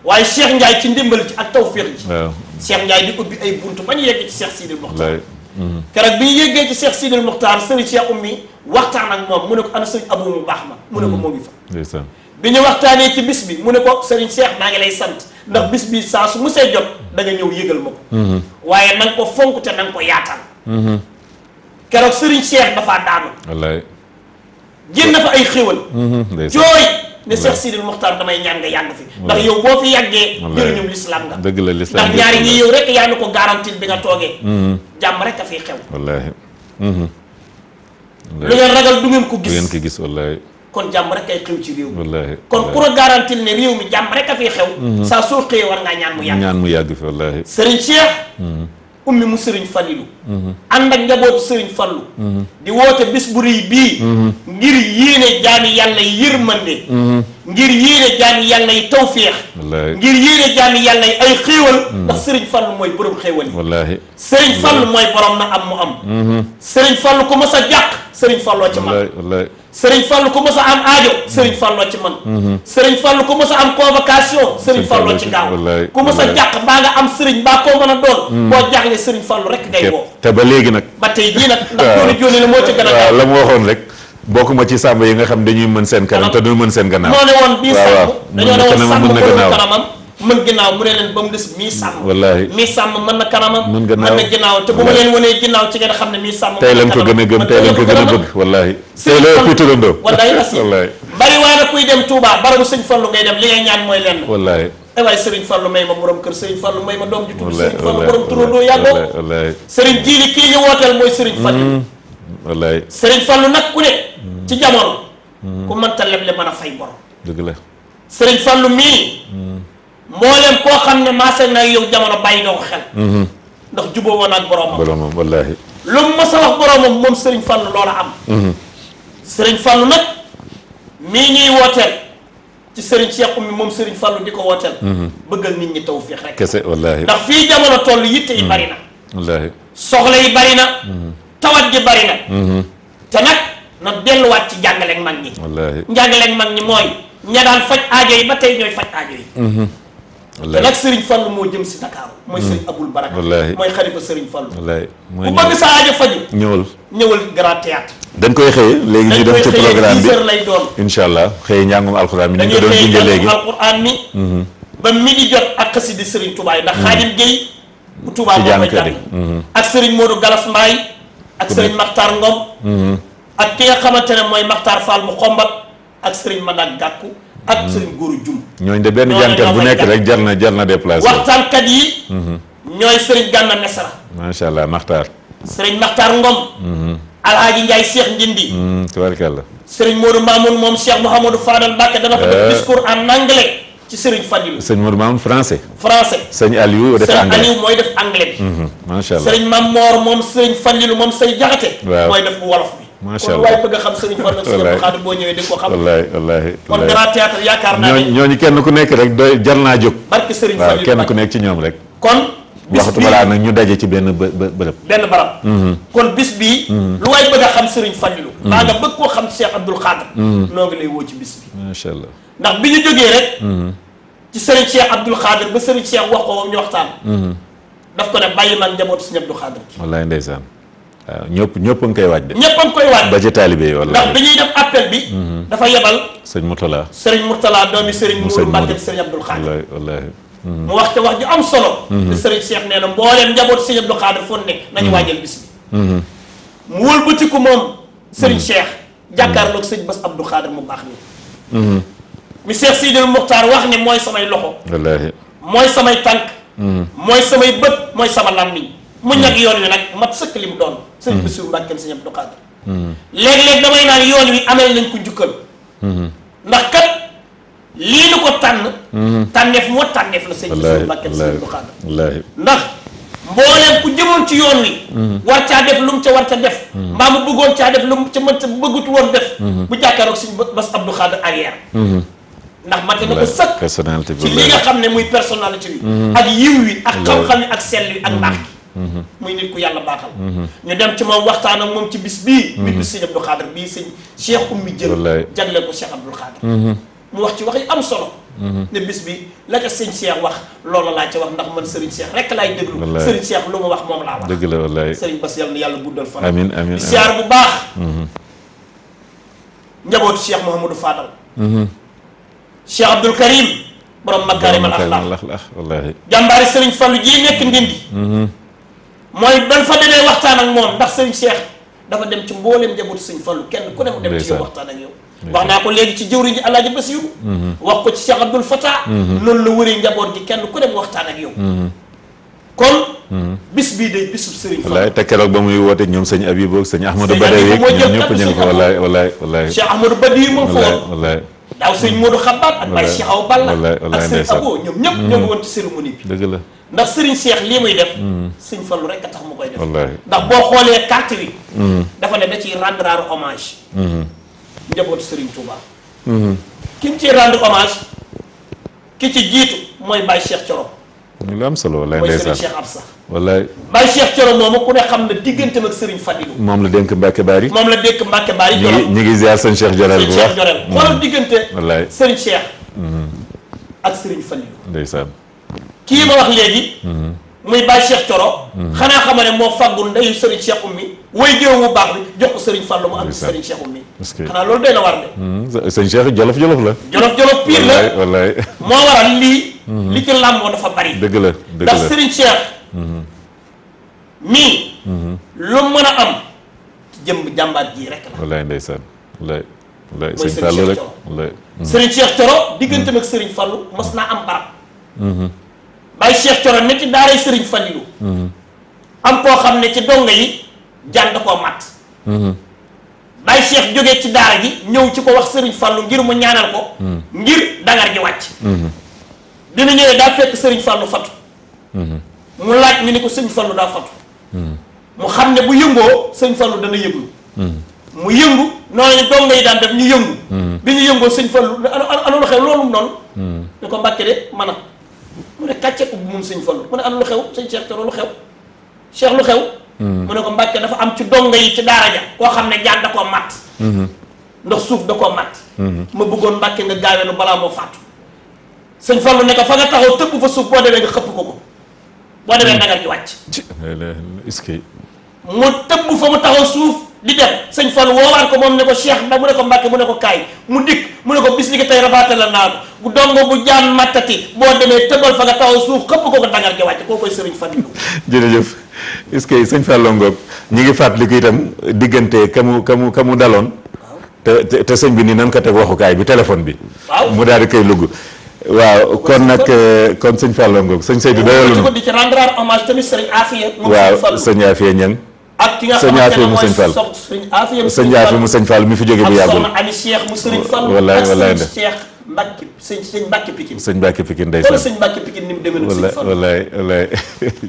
waaye Cheikh Ndiaye ci ndimbal ci ak tawféex ji. waaw Cheikh Ndiaye di ubbi ay buntu ba ñu yegg ci Cheikh Sidil Muxtaar. wallaay. keroog bi ñu yeggee ci Cheikh Sidil Muxtaar Serigne Cheikh Oumy waxtaan ak moom mu ne ko ana Serigne Abou mu baax ma. mu ne ko moo ngi fa. ndeysaan. bi ñu waxtaanee ci bis bi mu ne ko Serigne Cheikh maa ngi lay sant ndax bis bi saa su mu see jot da nga ñëw yëgal ma ko. waaye na nga ko fonk te na nga ko yaatal. keroog Serigne Cheikh dafaa daanu. wallaay. génn fa ay xéwal. ndeysaan. jooy ne Cheikh Sidil Muxtaar damay ñaan nga yàgg fi. ndax yow boo fi yàggee. jëriñu lislaam nga. dëgg la lislaam ndax ñaari ñi yow rek yaa ni ko garantie bi nga toogee. jàmm rek a fiy xew. wallaahi. lu ngeen ragal du ngeen ko du gis. ngeen ko gis wallaahi. kon jàmm rek ay xew ci réew mi. wallaahi. kon ku la garantie ne réew mi jàmm rek a fiy xew. saa soo xëyee war ngaa ñaan mu yàgg. ñaan mu yàgg fi wallaahi. Serigne Cheikh. ummi mu Serigne Falilou. ànd ak njabootu Serigne Fallou. di woote bis bu rëy bii. ngir yéene jaami yàlla yi yërmande. ngir yéene jaami yàlla yi tawféex. wallaahi. ngir yéene jaami yàlla yi ay xéewal. ndax Serigne Fallou mooy borom xéewal yi. wallaahi. Serigne Fallou mooy borom na am mu am. Serigne Fallou ku mës a jàq Serigne Falloo ci man. wallaahi wallaahi. Serigne Fallou ku mës a am aajo Serigne Falloo ci man. Serigne Fallou ku mës a am convocation Serigne Falloo ci gaaw. wallaahi. ku mës a jàq mbaa nga am Serigne mbaa koo mën a doon. boo jaaxlee Serigne Fallou rek ngay woo. te ba léegi nag. ba tey jii nag ndax jooni jooni la moo ci gën a waaw gaaw. la mu waxoon rek bokkuma ci sàmba yi nga xam dañuy mën seen kanam te duñu mën seen gannaaw. moo ne woon bii sàmm dañoo ne woon sàmm mën na mënul gannaaw. kanamam mën ginnaaw mu ne leen ba mu des mii sàmm. wallaahi. mii sàmm mën na kanamam. mën gannaaw. mën na ginnaaw te bu ma leen wanee ginnaaw ci ngeen xam ne mii sàmm. tey lañ ko gën a gëm tey lañ ko gën a bëgg wallaahi. tey la ëpp turandoo. wallaahi asi wallaahi. bari waaye nag kuy dem Touba barabu sëñ Fallou ngay dem li ngay ñaan mooy lenn. wallaahi. waaye Serigne Fallou may ma borom kër Serigne Fallou may ma doom ji tudd wallaahi Serigne Fallou borom turandoo yàggoo. wallaahi. Serigne Jiili kii ñu wooteel mooy Serigne Fallou. wallaahi. Serigne Fallou nag ku ne ci jamono. ku mënta leble mën a fay bor. dëgg la. Serigne Fallou mii. mbooleem koo xam ne maase na yow jamono bàyyi nga ko xel. ndax juboo woon ak boromam. boromam wallaahi. lu mu mës a wax boromam moom Serigne Fallou loola am. Serigne Fallou nag mii ñuy wooteel ci Serigne Cheikh Oumy moom Serigne Fallou di ko wooteel. bëggal nit ñi tawfiix rek. kese wallaahi. ndax fii jamono toll yitte yi bari na. wallaahi. soxla yi bari na. tawat gi bari na. te nag na delluwaat ci njàngaleeg mag ñi. wallaahi. njàngaleeg mag ñi mooy ña daan faj aajo yi ba tey ñooy faj aajo yi. te wallaahi. nag Serigne Fallou moo jëm si Dakar. mooy Serigne Abul Baraka. wallaahi. mooy xalifa Serigne Fallou. wallaahi. ku bëgg sa aajo faju ñëwal. ñëwal Grand Théâtre. dañ koy xëye léegi ñu dem ci programme bi 10 heures lay doon. incha allah xëye njàngum alxuraan bi ni ñu ko dañuy doon xëy junjee léegi. jàng alquran mi. ba midi jot ak xasidi Serigne Touba yi ndax Xaadim Gueye bu Touba ci moo koy jàngkat yi. jàng. ak Serigne Modou Galas Mbaye. ak Serigne Makhtar Ngom. ak ki nga xamante ne mooy Makhtar Fall mu xombat ak Serigne Manak Gàkku ak Serigne Góoru Jum. ñooñu de benn ñooñu jàngkat bu ñoo nekk fay rek jar na déplacé. waxtaankat yi. ñooy Serigne Gana Mesra. macha allah Maxtaar. Serigne Makhtar Ngom. Alhaaji Ndiaye Cheikh Ndindi. tubarkalla. Serigne Modou Mamoun moom Cheikh Mouhamadou Fadal Mbacké dana fa def discours en anglais ci Serigne Fadilou. sëñ Modou Mamoun français. français. sëñ Aliou def Serigne anglais. Aliou mooy def anglais bi. macha allah. Serigne Mamor moom Serigne Fadilou moom say jaxate. waaw mooy def bu wolof bi. macha kon allah waaye bëgg a xam Serigne Fallou ak Serigne Khadre boo ñëwee di nga ko xam. wallaahi wallaahi. kon Grand Théâtre yaakaar naa ne. ñooñu kenn ku nekk rek doy jar naa jóg. barke Serigne waaw Fadilou kenn ku nekk ci ñoom rek. kon bis waxtu bii balaa nag ñu daje ci benn bërëb. benn barab. kon bis bii. lu waay bëgg a xam Serigne Fadilou. maa nga bëgg koo xam Cheikh Abdoul Khadre. noo ngi lay woo ci bis bi. macha allah. ndax bi ñu jógee rek. ci Serigne Cheikh Abdoul Khadre ba Serigne Cheikh wax ko moom ñu waxtaan. daf ko ne bàyyi man njabootu Serigne Abdou Khadre. wallaay ndeysaan. waaw ñëpp a ngi koy waaj de. ñëpp a ngi koy waaj. ba ci taalibe yi ndax wallaay. bi ñuy def appel bi. dafa yebal sëñ Moutala. Serigne Mourtala doomi Serigne mu Mourou sëñ Mbacke Modou. Serigne Abdoul Khadre. wallaay wallaay. mu wax te wax ju am solo. te Serigne Cheikh nee na mbooleem njabootu Serigne Abdou Khadre fu ne nañu waajal bis bi. mu wëlbatiku moom Serigne Cheikh. jàkkaarloog sëñ Bass Abdou Khadre mu baax nii. mi Cheikh Sidil Muxtaar wax ne mooy samay loxo. wallaahi. mooy samay tànk. mooy samay bët mooy sama làmmiñ mu ñag yoon wi nag mat sëkk li mu doon. sëñ Bassirou Mbacke sëñ Abdou Khadre. léeg-léeg damay naan yoon wi amel nañ ko njukkal. ndax kat lii nu ko tànn. tànneef moo tànneef la sëñ Bassirou Mbacke sëñ Abdou Khadre. wallaahi. ndax mbooleem ku jëmoon ci yoon wi war caa def lu mu ca war ca def mbaa mu bëggoon caa def lu mu ca mën ca bëggutu woon def bu jàkkaaroog suñ Bass Abdou Khadre arrière ndax mate na ko sëkk ci li nga xam ne muy personnalité bi ak yiw wi ak xam-xam yi ak sell wi ak mbaax gi muy nit ku yàlla baaxal ñu dem ci moom waxtaan ak moom ci bis bii bi sëñ Abdou Khadre bii sëñ Cheikh Oumy jël jagleel ko Cheikh Abdou Khadre mu wax ci wax yi am solo ne bis bi la ko sëñ Cheikh wax loola laa ca wax ndax man Serigne Cheikh rek laay déglu Serigne Cheikh lu mu wax moom laa wax dëgg la wallaay Serigne Bass yàlla na yàlla guddal fan amiin amiin di siyaar bu baax njabootu Cheikh Mouhamadou Fadal Cheikh Abdoul Karim borom Makarimal Akhlaq wallaahi jàmbaari Serigne Fallou ji nekk Ndindi mooy ban fa demee waxtaan ak moom ndax Serigne Cheikh dafa dem ci mbooleem njabootu Serigne Fallou kenn ku ne mu dem ci yow waxtaan ak yow wax naa ko léegi ci jëwriñ ji Alaaji Basiru wax ko ci Cheikh Abdoul Fatah noonu la wëree njaboot gi kenn ku ne mu waxtaan ak yow kon bis bii day bisub Serigne Fallou wallaay te keroog ba muy woote ñoom sëñ Abibou ak sëñ Ahmadou Badawi ñoom ñëpp ñu ngi ko wallaay Cheikh Ahmadou Badawi moom fa woon wallaay daaw sëñ Modou Xabaat ak Baye Cheikh Aw Balla ak sëñ Abo ñoom ñëpp ñoo ngi woon ci cérémonie bi dëgg la ndax Serigne Cheikh lii muy def sëñ Fallou rek a tax mu koy def wallaay ndax boo xoolee carte bi dafa ne da ciy rendre hommage njabootu Serigne Touba ki mu ciy rendre hommage ki ci jiitu mooy Baye Cheikh Thioro lu am solo wallaay mooy ndeysaan Serigne Cheikh Absa wallaay Baye Cheikh Thioro moomu ku ne xam na digganteem ak Serigne Fadilou moom la dénk Mbacke Bari moom la dénk Mbacke Bari Jolof ñi ngi ziar sëñ Cheikh Jorel bu Serigne baax Cheikh Jorel xoolal diggante wallaay Serigne Cheikh ak Serigne Fadilou ndeysaan kii ma wax léegi muy Baye Cheikh Thioro xanaa xama ne moo faggul ndeyu Serigne Cheikh Oumy way jëw bu baax bi jox ko Serigne Fallou mu am ci Serigne Cheikh Oumy xanaa loolu doy na war de sëñ Cheikh jolof la jolof pire la wallaay moo waral lii li ci làmboo dafa bari dëgg la ndax Serigne Cheikh mii lu mën a am ci jëmb jàmbaar ji rek la wallaay ndeysaan wallaay mooy sëñ Serigne Fallou Cheikh rek Thioro wallaay Serigne Cheikh Thioro digganteem ak Serigne Fallou mos naa am barab Baye Cheikh Thioro ne ci daaray Serigne Fallilou am koo xam ne ci donga yi jaan da koo matt Baye Cheikh jógee ci daara ji ñëw ci ko wax Serigne Fallou ngir mu ñaanal ko ngir dangar ji wàcc bi mu ñëwee daa fekk Serigne Fallou fatu mu laaj ñu ni ko Serigne Fallou daa fatu mu xam ne bu yëngoo Serigne Fallou dana yëngu mu yëngu noonu donga yi daan def ñu yëngu bi ñu yëngoo Serigne Fallou ana lu xew loolu noonu ñu ko Mbàkke de man a mu ne kàcce ko bu moom Serigne Fallou mu ne ana lu xew Serigne Cheikh Thioro lu xew Cheikh lu xew mu ne ko Mbàkke dafa am ci donga yi ci daara ja koo xam ne jaan da koo matt ndax suuf da koo matt ma bëggoon Mbàkke nga gaawee nu balaa moo fàttu Sëñ Fallou ne ko fa nga taxaw tëbb fa suuf boo demee nga xëpp ko boo demee nagar ji wàcc est-ce que mu tëbb fa mu taxaw suuf di dem Sëñ Fallou woowaat ko moom ne ko Cheikh ndax mu ne ko Mbàkke mu ne ko kaay mu dikk mu ne ko bis ni ko tey rafaate la naa ko bu dongo bu jaan mattati boo demee tëbbal fa nga taxaw suuf xëpp ko nagar ji wàcc koo koy Sëriñ Fallou jërëjëf est-ce que sëñ Fallou Ngom ñi ngi fàttaliku itam diggante ka mu daloon te sëñ bi ni nan ko teg waxukaay bi téléphone bi waaw mu daal di koy lugg waaw kon nag kon sëñ Fallou Ngom sëñ Seydou doyalul ko di ci rendre hommage tamit Sëriñ Afiya waaw sëñ Afiya Ñang ak ki nga sëñ Afiya mu sëñ Fall Sëriñ Afiya sëñ Afiya mu sëñ Fall mi fi jóge bu yàggul ak Ali Cheikh mu Sëriñ Fall wallaay ak wallaay sëñ Cheikh Mbacke sëñ Mbacke Pikine sëñ Mbacke Pikine wala ndeysaan sëñ Mbacke Pikine ni mu demee nag sëñ Fall wallaay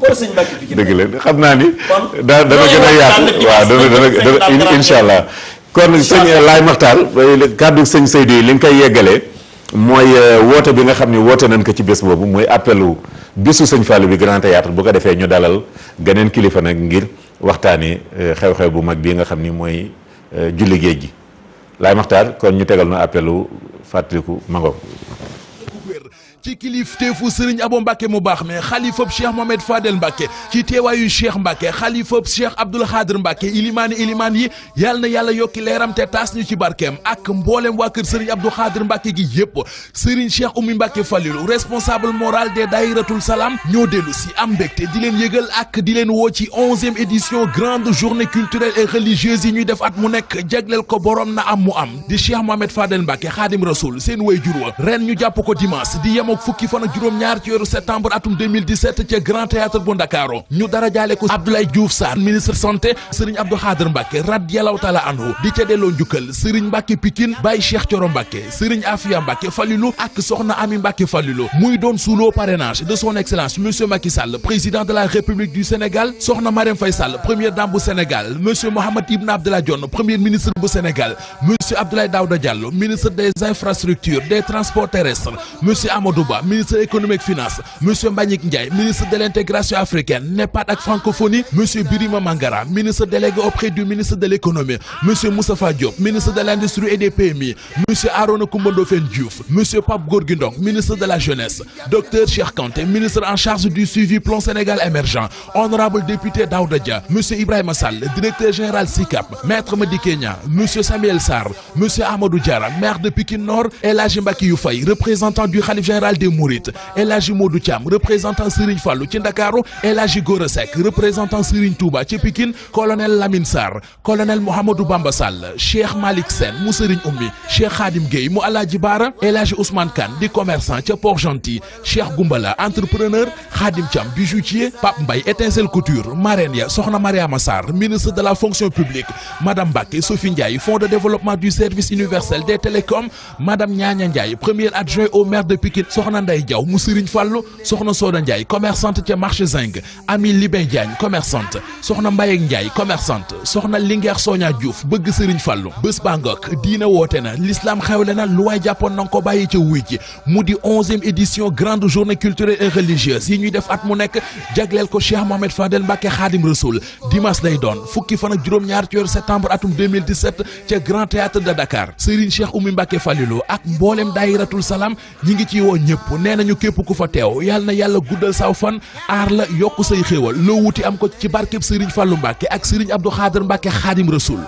wala sëñ Mbacke Pikine dëgg la xam naa ni kon dana gën a yaatu waaw dana incha allah kon sëñ Laay Maxtaar kàddu sëñ Seydou yi li nga koy yeggalee mooy woote bi nga xam ne woote nañ ko ci bés boobu mooy appelu bisu sëñ Fallou bi Grand Théâtre bu ko defee ñu dalal geneen kilifa nag ngir waxtaani xew-xew bu mag bii nga xam ni mooy julli géej gi Laay Maxtaar kon ñu tegal na appelu fàttaliku mango ci kilifteefu Serigne Abo Mbacke mu baax mais xalifab Cheikh Mohamed Fadel Mbacke ci teewaayu Cheikh Mbacke xalifab Cheikh Abdoul Khadre Mbacke ilimaan yi yàlla na yàlla yokki leeram te taas ñu ci barkeem ak mboolem waa kër Serigne Abdoul Khadre Mbacke gi yëpp Serigne Cheikh Oumy Mbacke Falilou responsable moral des Daïratul Salam ñoo dellu si am mbégte di leen yëgal ak di leen woo ci 11e édition grande journée culturelle et religieuse yi ñuy def at mu nekk jagleel ko borom na am mu am di Cheikh Mohamed Fadel Mbacke Khadim Rasoul seen way jur wa ren ñu jàpp ko dimanche di yem yemook fukki fan ak juróom-ñaar ci weeru septembre atum 2017 ca Grand Théâtre bu Ndakaaru ñu dara jaale ko Abdoulaye Diouf Sarr ministre santé Serigne Abdou Khadre Mbacké radiyallahu taala anhu di ca delloo njukkal Serigne Mbacké Pikine Baye Cheikh Thioro Mbacké Serigne Afia Mbacké Falilou ak soxna Ami Mbacké Falilou muy doon sous le parrainage de son excellence monsieur Macky Sall président de la République du Sénégal soxna Marième Faye Sall première dame bu Sénégal monsieur Mohamed Ibn Abdallah Dionne premier ministre bu Sénégal monsieur Abdoulaye Daouda Diallo ministre des infrastructures des transports terrestres monsieur Amadou Ba ministre économique finance monsieur Mbagnick Ndiaye ministre de l'intégration africaine NEPAD ak francophonie monsieur Birima Mangara ministre délégué auprès du ministre de l'économie monsieur Moustapha Diop ministre de l'industrie et des PMI monsieur Arona Coumba Ndoffène Diouf monsieur Pape Gorgui Ndong ministre de la jeunesse docteur Cheikh Kanté ministre en charge du suivi plan Sénégal émergent honorable député Daouda Dia monsieur Ibrahima Sall directeur général SICAP maître Madické Niang monsieur Samuel Sarr monsieur Amadou Diarra maire de Pikine Nord El Hadji Mbackiyou Faye représentant du khalife général des Mourides El Hadji Modou Thiam représentant Serigne Fallou ci Ndakaaru El Hadji Gora Seck représentant Serigne Touba ci Pikine colonel Lamine Sarr colonel Mouhamadou Bamba Sall Cheikh Malick Sène mu Serigne Oumy Cheikh Khadim Gueye mu Alhaji Bara El Hadji Ousmane Kane di commerçant ca Port-Gentil Cheikh Goumbala entrepreneur Khadim Thiam bijoutier Pape Mbaye étincelle couture marraine ya soxna Mariama Sarr ministre de la fonction publique madame Mbacké Sophie Ndiaye fonds de développement du service universel des télécoms madame Niania Ndiaye premier adjoint au maire de Pikine soxna Ndeye Diaw mu Serigne Fallou soxna Soda Ndiaye commerçante ca marché Zinc Ami Libin Diagne commerçante soxna Mbayek Ndiaye commerçante soxna Linguère Sonia Diouf bëgg Serigne Fallou bés bangok diina woote na l'islam xewle na lu waay jàppoon na nga ko bàyyi ca wuy ji mu di 11e édition grande journée culturelle et religieuse yi ñuy def at mu nekk jagleel ko Cheikh Mohamed Fadel Mbacké Khadim Rassoul dimanche lay doon fukki fan ak juróom-ñaar ci weeru septembre atum 2017 ca Grand Théâtre de Dakar Serigne Cheikh Oumy Mbacké Falilou ak mboolem daayiratul salaam ñi ngi ci woo ñëpp nee nañu képp ku fa teew yàlla na yàlla guddal saw fan aar la yokk say xéewal loo wuti am ko ci barkeb Serigne Fallou Mbacké ak Serigne Abdou Khadre Mbacké Khadim Rassoul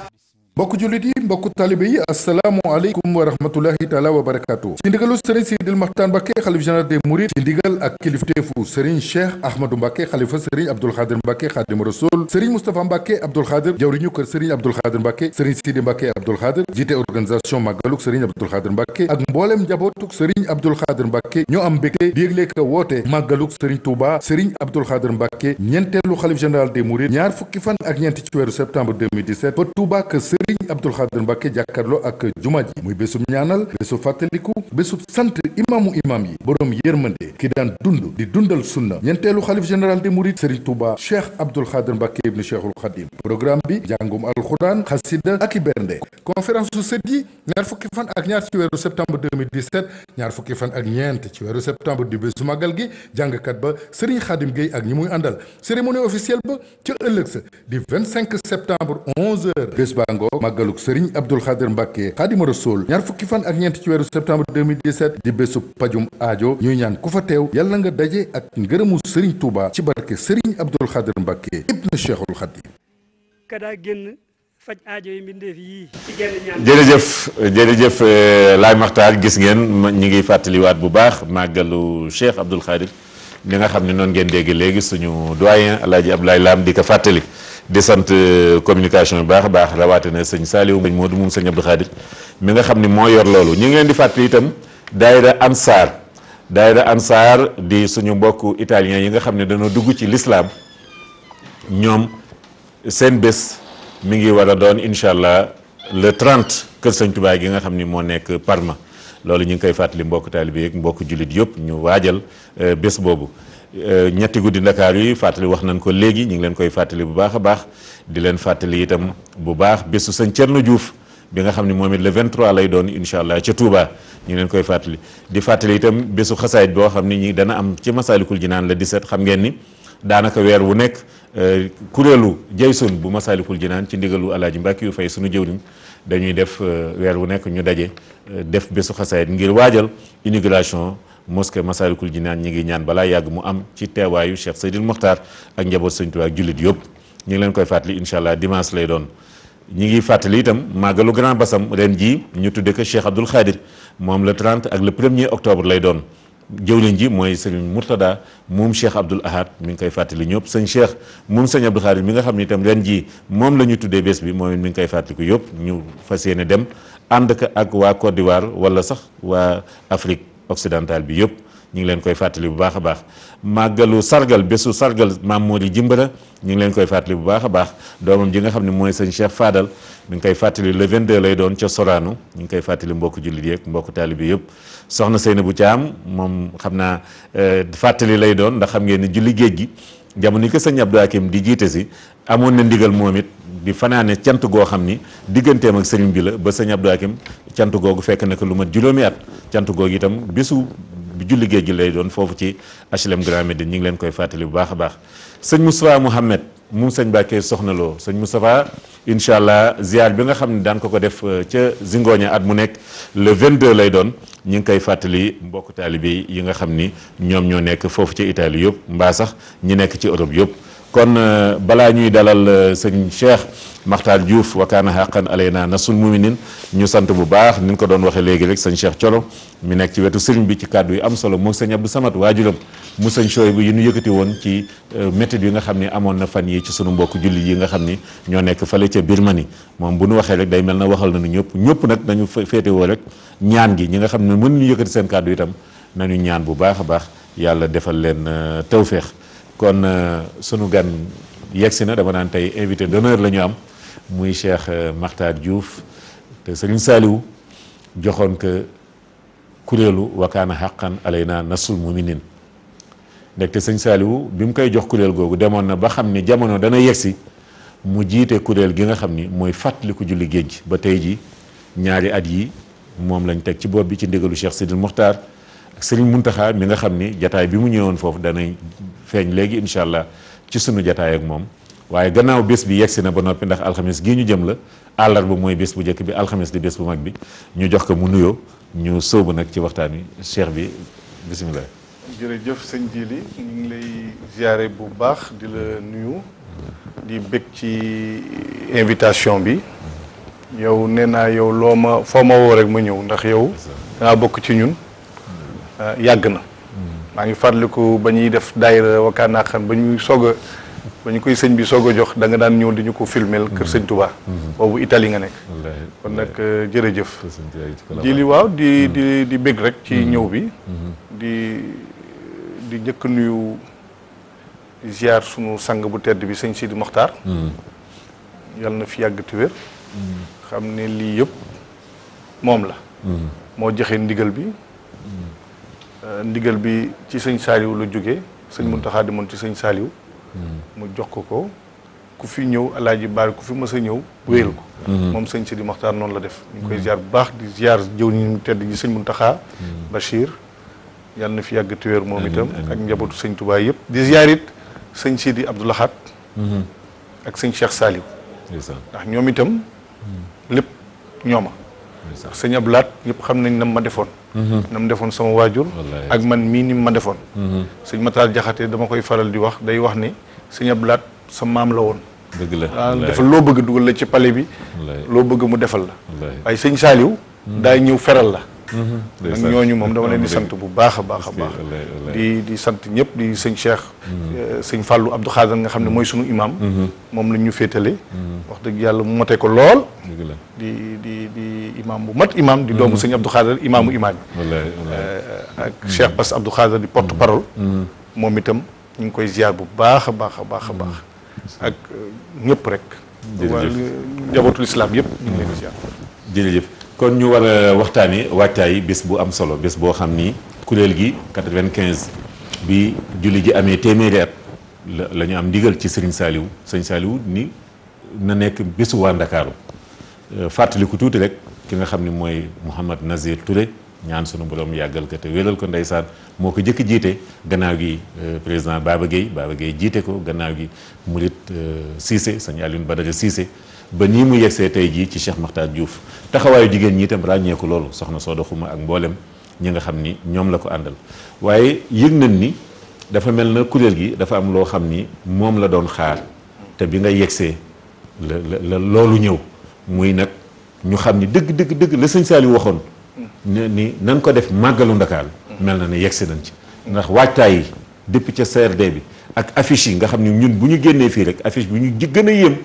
mbokku jullit yi mbokku talibe yi asalaamu aleykum wa rahmatullahi taala wa barakatuh ci ndigalu Serigne Sidil Makhtar Mbacké xalif général des Mourides ci ndigal ak kilifteefu Serigne Cheikh Ahmadou Mbacké xalifa Serigne Abdoul Khadre Mbacké Khadim Rassoul Serigne Moustapha Mbacké Abdoul Khadre jawriñu kër Serigne Abdoul Khadre Mbacké Serigne Sidi Mbacké Abdoul Khadre jiite organisation màggaluk Serigne Abdoul Khadre Mbacké ak mboolem njabootuk Serigne Abdoul Khadre Mbacké ñoo am mbégte di yëgle ka woote màggaluk Serigne Touba Serigne Abdoul Khadre Mbacké ñeenteelu xalif général des Mourides ñaar fukki fan ak ñeent ci weeru septembre 2017 fa Touba kër Serigne Abdoul Khadre Mbacké jàkkaarloo ak juma ji muy bésub ñaanal bésub fàttaliku bésub sant imaamu imaam yi borom yërmande ki daan dund di dundal sunna ñeenteelu xalif général des Mourides Serigne Touba Cheikh Abdoul Khadre Mbacké ibn Cheikhul Khadim programme bi jàngum alxuraan xasida ak i bernde conférence su sët yi ñaar fukki fan ak ñaar ci weeru septembre 2017 ñaar fukki fan ak ñeent ci weeru septembre di bésu màggal gi jàngkat ba Serigne Khadim Gueye ak ñi muy àndal cérémonie officielle ba ca ëllëg sa di 25 septembre 11h bés baa ngoo màggaluk Serigne Abdoul Khadre Mbacké Khadim Rassoul ñaar fukki fan ak ñeent ci weeru septembre 2017 di bésu pajum aajo ñuy ñaan ku fa teew yàlla nga daje ak ngërëmu Serigne Touba ci barke Serigne Abdoul Khadre Mbacké ibn Cheikhul Khadim kada génn faj aajo yi mbindeef yii jërëjëf Laay Maxtaar gis ngeen ñi ngi fàttaliwaat bu baax màggalu Cheikh Abdoul Khadre li nga xam ne noonu ngeen dégg léegi suñu doyen Alaaji Abdoulaye Lam di ko fàttali di sant communication bi baax a baax rawatina sëñ Saliou Mbaye Modou moom sëñ Abdou Khadre mi nga xam ne moo yor loolu ñu ngi leen di fàttali itam daayira Ansar di suñu mbokk italien yi nga xam ne dañoo dugg ci l'islam ñoom seen bés mi ngi war a doon incha allah le 30 kër sëñ Touba gi nga xam ni moo nekk Parma loolu ñu ngi koy fàttali mbokk taalibe yeeg mbokk jullit yëpp ñu waajal bés boobu ñetti guddi Ndakaar yi fàttali wax nañ ko léegi ñu ngi leen koy fàttali bu baax a baax di leen fàttali itam bu baax bésu sëñ Thierno Diouf bi nga xam ne moom it le 23 lay doon incha allah ca Touba ñu ngi leen koy fàttali di fàttali itam bésu xasaayit boo xam ni ñi dana am ci Masaalikul Jinaan le 17 xam ngeen ni daanaka weer wu nekk kuréelu Jaysun bu Masaalikul Jinaan ci ndigalu Alaaji Mbackiyou Faye sunu jëwriñ dañuy def weer wu nekk ñu daje def bésu xasaayit ngir waajal inauguration mosquée Masaalikul Jinaan ñi ngi ñaan balaa yàgg mu am ci teewaayu Cheikh Seydil Mokhtar ak njaboot Sëñ Tuubaa ak jullit yëpp ñu ngi leen koy fàttali incha allah dimanche lay doon. ñi ngi fàttali itam màggalu Grand Bassam ren jii ñu tudde ko Cheikh Abdoul Khadre moom le 30 ak le 1er octobre lay doon jëwriñ ji mooy sëñ Mourtada moom Cheikh Abdoul Ahad mi ngi koy fàttali ñëpp sëñ Cheikh moom sëñ Abdou Khadre mi nga xam ne itam ren jii moom la ñu tuddee bés bi moom mi ngi koy fàttaliku yëpp ñu fas yéene dem ànd ak waa Côte d'Ivoire wala sax waa Afrique occidentale bi yëpp ñu ngi leen koy fàttali bu baax a baax màggalu sargal bésu sargal maam Mori Jimbala ñu ngi leen koy fàttali bu baax a baax doomam ji nga xam ne mooy sëñ Cheikh Fadal mi ngi koy fàttali le 22 lay doon ca Sorano ñu ngi koy fàttali mbokku jullit yeeg mbokku taalibe yëpp soxna Seynabou Thiam moom xam naa fàttali lay doon ndax xam ngeen ni julli géej gi jamono yi ko sëñ Abdou Hakim di jiite si amoon na ndigal moom it di fanaane cant goo xam ni digganteem ak sëriñ bi la ba sëñ Abdou Hakim cant googu fekk na ko lu mat juróomi at cant googu itam bésu julli géej gi lay doon foofu ci HLM Grand Médine ñu ngi leen koy fàttali bu baax a baax sëñ Moustapha Mouhamed moom sëñ Mbàkke Soxna Lo sëñ Moustapha incha allah ziar bi nga xam ne daan ko def ca Zingoña at mu nekk le 22 lay doon ñu ngi koy fàttali mbokku taalibe yi nga xam ni ñoom ñoo nekk foofu ca Italie yëpp mbaa sax ñi nekk ci Europe yëpp kon balaa ñuy dalal sëñ Cheikh Makhtar Diouf wakaana xaqan alayna nasul muminin ñu sant bu baax ni ñu ko doon waxee léegi rek sëñ Cheikh Thioro mi nekk ci wetu sëriñ bi ci kàddu yu am solo moom sëñ Abdou Samad waajuram mu sëñ Choy bu yi ñu yëkkati woon ci méthode yi nga xam ne amoon na fan yi ci sunu mbokk julli yi nga xam ni ñoo nekk fale ca Birmanie moom bu ñu waxee rek day mel na waxal nañu ñëpp nag nañu féetewoo rek ñaan gi ñi nga xam ne mënuñu yëkkati seen kàddu itam nañu ñaan bu baax a baax yàlla defal leen tawféex kon sunu gan yegsi na dama naan tey invité d'honneur la ñu am muy Cheikh Makhtar Diouf te Serigne Saliou joxoon ko kuréelu wakaana xaqan alayna nasul muminin ndekte sëñ Saliou bi mu koy jox kuréel googu demoon na ba xam ni jamono dana yegsi mu jiite kuréel gi nga xam ni mooy fàttaliku julli géej ba tey ji ñaari at yi moom lañ teg ci bopp bi ci ndigalu Cheikh Sidil Mokhtar ak Serigne Mountakha mi nga xam ni jataay bi mu ñëwoon foofu danay feeñ léegi incha allah ci sunu jataay ak moom waaye gannaaw bés bi yegsi na ba noppi ndax alxames gii ñu jëm la àllarba mooy bés bu njëkk bi alxames di bés bu mag bi ñu jox ko mu nuyoo ñu sóobu nag ci waxtaan wi cheikh bi bisimilah. jërëjëf sëñ Jili ñu ngi lay ziare bu baax di la nuyu di bég ci invitation bi yow nee naa yow loo ma foo ma woo rek ma ñëw ndax yow dangaa bokk ci ñun yàgg na. maa ngi fàttaliku ba ñuy def daayira wakaana xaqan ba ñu koy sëñ bi soog a jox da nga daan ñëw di ñu ko filmel kër sëñ Touba. boobu Italie nga nekk. kon nag jërëjëf. Jili waaw di bég rek ci ñëw bi. di njëkk nuyu di ziar sunu sang bu tedd bi sëñ Sidi Mokhtar. yal na fi yàgg te wér. xam ne lii yëpp moom la. moo joxe ndigal bi. ndigal bi ci sëñ Saliou la jógee sëñ Mountakha demoon ci sëñ Saliou mu jox ko ku fi ñëw alaaji baari ku fi mës a ñëw wéyal ko moom sëñ Sidi Mokhtar noonu la def ñu ngi koy ziar bu baax di ziar jëw ñu tedd ji sëñ Mountakha Bachir yàlla na fi yàgg te wér moom itam ak njabootu sëñ Touba yëpp di ziar it sëñ Sidi Abdou Lahad ak sëñ Cheikh Saliou ndax ñoom itam lépp ñooma sëñ Abdou Lahad ñëpp xam nañ nam ma defoon nam defoon sama waajur ak man mii ni ma defoon sëñ Matar Jaxate dama koy faral di wax day wax ni sëñ Abdou Lahad sa maam la woon dëgg la defal loo bëgg dugal la ci palais bi loo bëgg mu defal la waaye sëñ Saliou daay ñëw feral la nag ñooñu moom dama leen di sant bu baax a baax a baax di sant ñëpp di sëñ Cheikh sëñ Fallou Abdou Khadan nga xam ne mooy sunu imam moom la ñu féetale wax dëgg yàlla mu motee ko lool di imam bu mat imam di doomu sëñ Abdou Khadan imaamu imaam yi ak Cheikh Bass Abdou Khadan di porte parole moom itam ñu ngi koy ziar bu baax a baax a baax a baax ak ñëpp rek njabootul islam yëpp ñu ngi leen di ziar jërëjëf kon ñu war a waxtaani waajtaay bés bu am solo bés boo xam ni kuréel gi 95 bi julli gi amee téeméeri at la ñu am ndigal ci Serigne Saliou sëñ Saliou ni na nekk bésu waa Ndakaaru fàttaliku tuuti rek ki nga xam ni mooy Mouhamad Nazir Touré ñaan sunu borom yàggal ko te wéral ko ndeysaan moo ko jëkk jiite gannaaw gi président Baba Gueye jiite ko gannaaw gi Murit Cissé sëñ Alioune Badara Cissé ba nii mu yegsee tey jii ci Cheikh Makhtar Diouf taxawaayu jigéen ñi itam ràññeeku loolu soxna Sooda Xuma ak mboolem ñi nga xam ni ñoom la ko àndal waaye yëg nañ ni dafa mel na kuréel gi dafa am loo xam ni moom la doon xaar te bi nga yegsee la loolu ñëw muy nag ñu xam ni dëgg la sëñ Saliou waxoon ni nan ko def màggalu Ndakaaru mel na ne yegsi nañ ci ndax waajtaay yi depuis ca CRD bi ak affiche yi nga xam ni ñun bu ñu génnee fii rek affiche bi ñu gën a yéem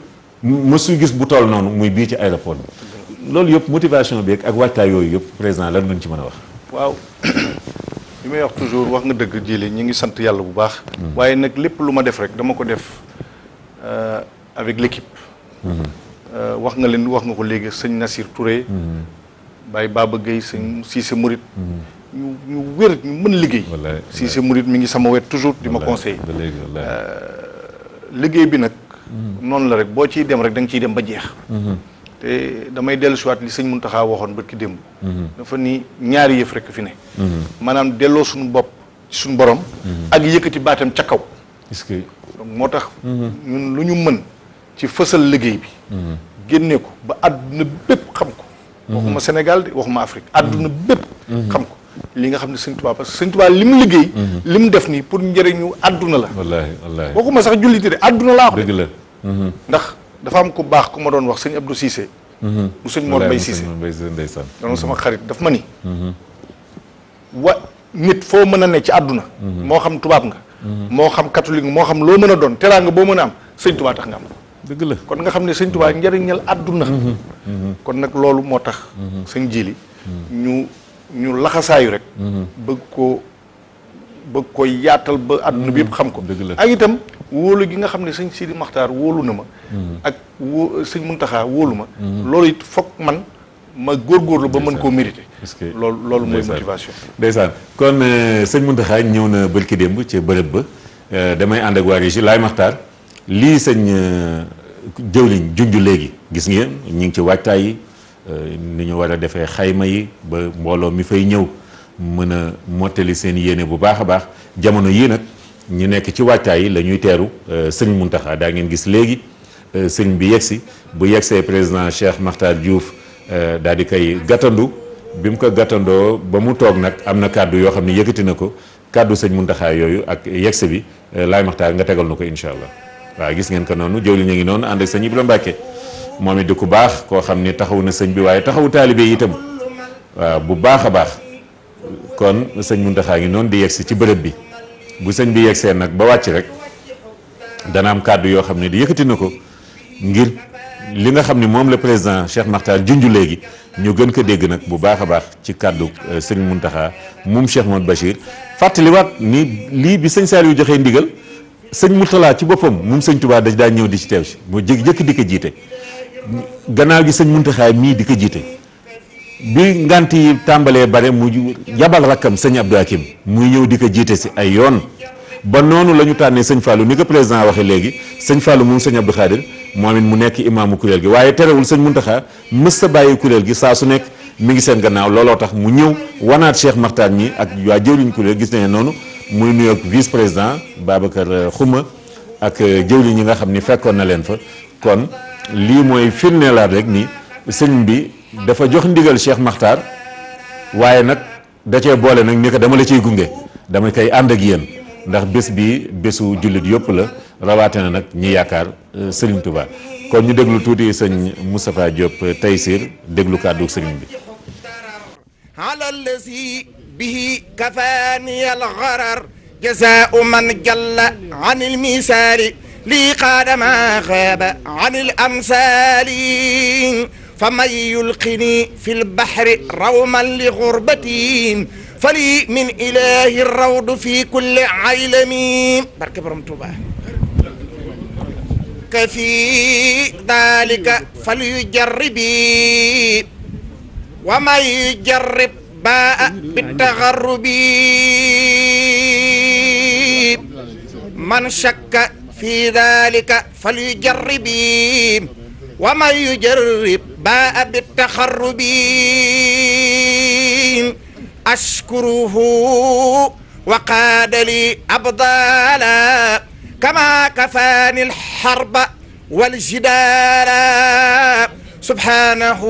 mësuñu gis bu toll noonu muy bii ci aéroport bi loolu yëpp motivation bi ak waajtaay yooyu yëpp président lan lañ ci mën a wax. waaw li may wax toujours wax nga dëgg jëlee ñi ngi sant yàlla bu baax. waaye nag lépp lu ma def rek dama ko def avec l'équipe. wax nga leen wax nga ko léegi sëñ Nassir Touré. Baye Baba Gueye sëñ Cissé Mouride. ñu wér ñu mën liggéey. Cissé Mouride mi ngi sama wet toujours di ma conseiller. liggéey bi nag. noonu la rek boo ciy dem rek da nga ciy dem ba jeex. te damay dellu si waat li sëñ Mountakha waxoon barki démb. dafa ni ñaari yëf rek fi ne. maanaam delloo suñu bopp ci suñu borom. ak yëkkati baatam ca kaw. est-ce que donc moo tax. ñun lu ñu mën ci fësal liggéey bi. génne ko ba àdduna bépp xam ko. waxuma Sénégal de waxuma Afrique àdduna bépp. xam ko li nga xam ne sëñ Tuubaa parce que sëñ Tuubaa li mu liggéey. li mu def nii pour njëriñu àdduna la. wallaahi wallaahi waxuma sax julliti de àdduna laa ko. dëgg la. ndax dafa am ku baax ku ma doon wax sëñ Abdou Cissé. mu sëñ Mor Mbaye Cissé ndeysaan doon sama xarit daf ma ni. nit foo mën a ne ci àdduna. moo xam tubaab nga. moo xam catholique moo xam loo mën a doon teraanga boo mën a am sëñ Tuubaa tax nga am ko. dëgg la kon nga xam ne sëñ Tuubaa njëriñal àdduna. kon nag loolu moo tax. sëñ Jili ñu laxasaayu rek. bëgg ko yaatal ba àdduna bi yëpp xam ko. ak itam wóolu gi nga xam ne sëñ Sidi Maxtaar wóolu na ma. ak sëñ Muntaxa wóolu ma. loolu it foog man ma góorgóorlu ba mën koo mérité. est-ce que loolu mooy motivation. ndeysaan kon sëñ Muntaxa ñëw na bërki démb ci bërëb ba damay ànd ak waa Régie Laay Maxtaar lii sëñ jëwliñ junj léegi gis ngeen ñu ngi ci waajtaay yi ni ñu war a defee xayma yi ba mbooloo mi fay ñëw mën a mottali seen yéene bu baax a baax jamono yii nag ñu nekk ci waajtaay yi la ñuy teeru sëñ Muntaxa daa ngeen gis léegi sëñ bi yegsi bu yegsee président Cheikh Makhtar Diouf daal di koy gàttandu bi mu ko gàttandoo ba mu toog nag am na kàddu yoo xam ne yëkkati na ko kàddu sëñ Muntaxa yooyu ak yegsi bi Laay Maxtaar nga tegal na ko incha allah waaw gis ngeen ko noonu jëwli ñu ngi noonu ànd ak sëñ Ibrahima Mbàkke moom it di ku baax koo xam ni taxaw na sëñ bi waaye taxawu taalibe yi itam waaw bu baax a baax kon sëñ Muntaxa ngi noonu di yegsi ci bërëb bi bu sëñ bi yegsee nag ba wàcc rek dana am kàddu yoo xam ne di yëkkati na ko ngir li nga xam ne moom la président Cheikh Makhtar junj léegi ñu gën ko dégg nag bu baax a baax ci kàddu sëñ Muntaxa moom Cheikh Mouhamed Bachir fàttaliwaat ni lii bi sëñ Saliou joxee ndigal sëñ Mourtala ci boppam moom sëñ Touba daa ñëw di ci teew si mu jëkk di ko jiite gannaaw gi sëñ Muntaxa mii di ko jiite bi ngant yi tàmbalee bare mu yabal rakkam sëñ Abdou Hakim muy ñëw di ko jiite si ay yoon ba noonu la ñu tànnee sëñ Fallou ni ko président waxee léegi sëñ Fallou moom sëñ Abdou Khadir moom it mu nekk imaamu kuréel gi waaye terewul sëñ Muntaxa mës sa bàyyi kuréel gi saa su nekk mi ngi seen gannaaw looloo tax mu ñëw wanaat Cheikh Makhtar ñi ak waa jëwriñ kuréel gis nañu noonu muy nuyu ak vice président Babacar Xuma ak jëwriñ ñi nga xam ni fekkoon na leen fa kon lii mooy firndeelaat rek ni sëñ bi dafa jox ndigal Cheikh Makhtar waaye nag da cee boole nag ni ko dama la ciy gunge dama koy ànd ak yéen ndax bés bi bésu jullit yëpp la rawaate na nag ñi yaakaar Serigne Touba kon ñu déglu tuuti sëñ Moustapha Diop Taysir déglu kàddu sëriñ bi ala allazi bihi kafani al-gharar jazaa'u man jalla an al-misali li qaada ma xaaba an al-amsali faman yulqini fi al-bahri rawman li ghurbatin fali min ilahi rawdu fi kulli aylami barke borom Tuuba ka fi dalika falyujarribi wa man yujarrib baa bitagarrubi man shakka fi dalika falyujarribi wa man yujarrib baa bitagarrubi ashkuruhu wa qaada li abdaala kama kafaani alharba waljidaala subhanahu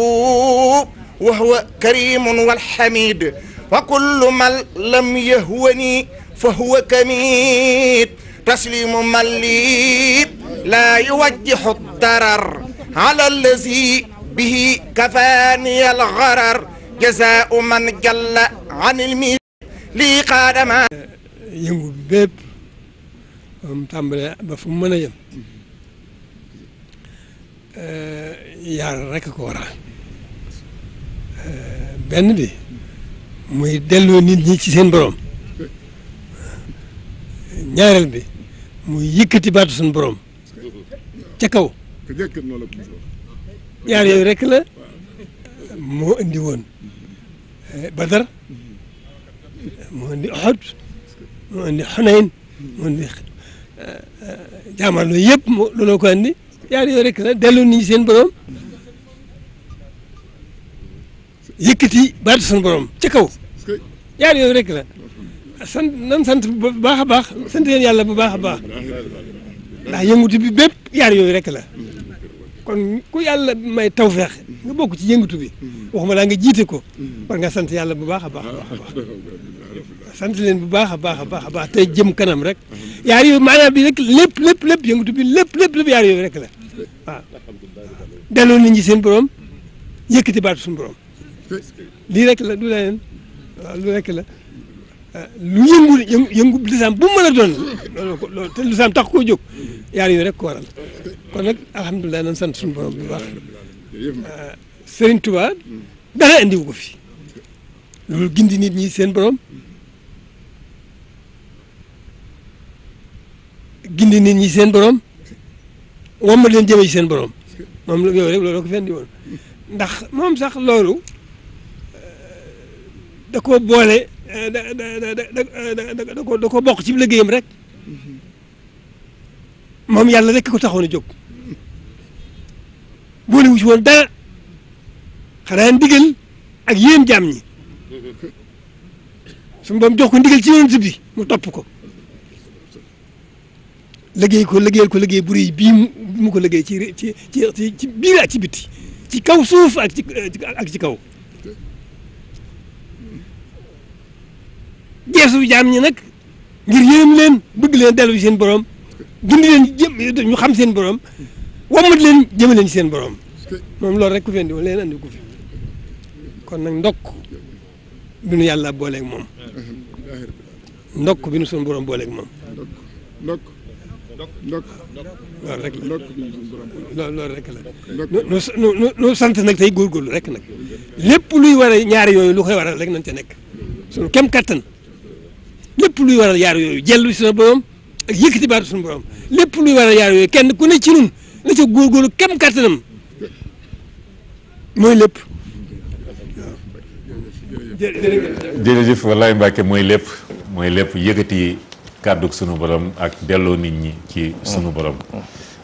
wa huwa karimun walhamid wa kullu man lam yahwani fa huwa kamid taslimu man li la yuwajjihu darar ala allazi bihi kafaani algharar jazaa'u man jalla anil mi lii qaadama yëngu bi bépp moom tàmbalee ba fu mu mën a yem yaar rekk ko waral benn bi muy delloo nit ñi ci seen borom ñaareel bi muy yëkkati baatu suñu borom ca kaw ñaar yooyu rek la moo indi woon Badar moo indi Uhud moo indi Xunayn moo indi jaamarloo yëpp looloo ko andi ñaar yooyu rek la delloo nit ñi seen borom yëkkati baatu suñu borom ca kaw ñaar yooyu rek la sant nan sant bu baax a baax sant leen yàlla bu baax a baax ndax yëngutu bi bépp ñaar yooyu rek la kon ku yàlla may tawfeex nga bokk ci yëngatu bi waxuma laa nga jiite ko war nga sant yàlla bu baax a baax a baax sant leen bu baax a baax a baax a baax tey jëm kanam rek yaar yooyu maanaam bi rek lépp yëngatu bi lépp yaar yooyu rek la waaw delloo nit ñi seen borom yëkkati baatu suñu borom lii rek la du leneen waaw lu rek la lu yëngu lislaam bu mu mën a doon loolu te lislaam tax koo jóg yaar yooyu rek ko waral kon nag alhamdulilah nan sant suñu borom bu baax Serigne Touba dara andiwu ko fi loolu gindi nit ñi seen borom gindi nit ñi seen borom womma leen jëme ci seen borom moom yow rek loolu ko fi andi woon ndax moom sax loolu da ko boole da ko bokk ci liggéeyam rek moom yàlla rek ko taxoon a jóg boole wu ci woon dara xanaa ndigal ak yéen jaam ñi suñu boom jox ko ndigal ci yonent bi mu topp ko liggéeyal ko liggéey bu rëy bii mu ko liggéey ci biir ak ci biti ci kaw suuf ak ci kaw geesu jaam ñi nag ngir yërëm leen bëgg leen dellu seen borom gindi leen ñu xam seen borom wammat leen jëme leen ci seen borom moom loolu rek ku fi andi woon leen andi ko fi kon nag ndokk bi nu yàlla booleeg moom ndokk bi nu suñu borom booleeg moom loolu rek la loolu rek la nu sant nag tey góorgóorlu rek nag lépp luy war a ñaari yooyu lu koy waral rek nañ ca nekk suñu kem kattan lépp luy waral yaar yooyu jellu suñu borom ak yëkkati baatu suñu borom lépp luy waral yaar yooyu kenn ku ne ci nun na ca góorgóorlu kem kattanam mooy lépp jërëjëf wallaay Mbàkke mooy lépp yëkkati kàddug sunu borom ak delloo nit ñi ci sunu borom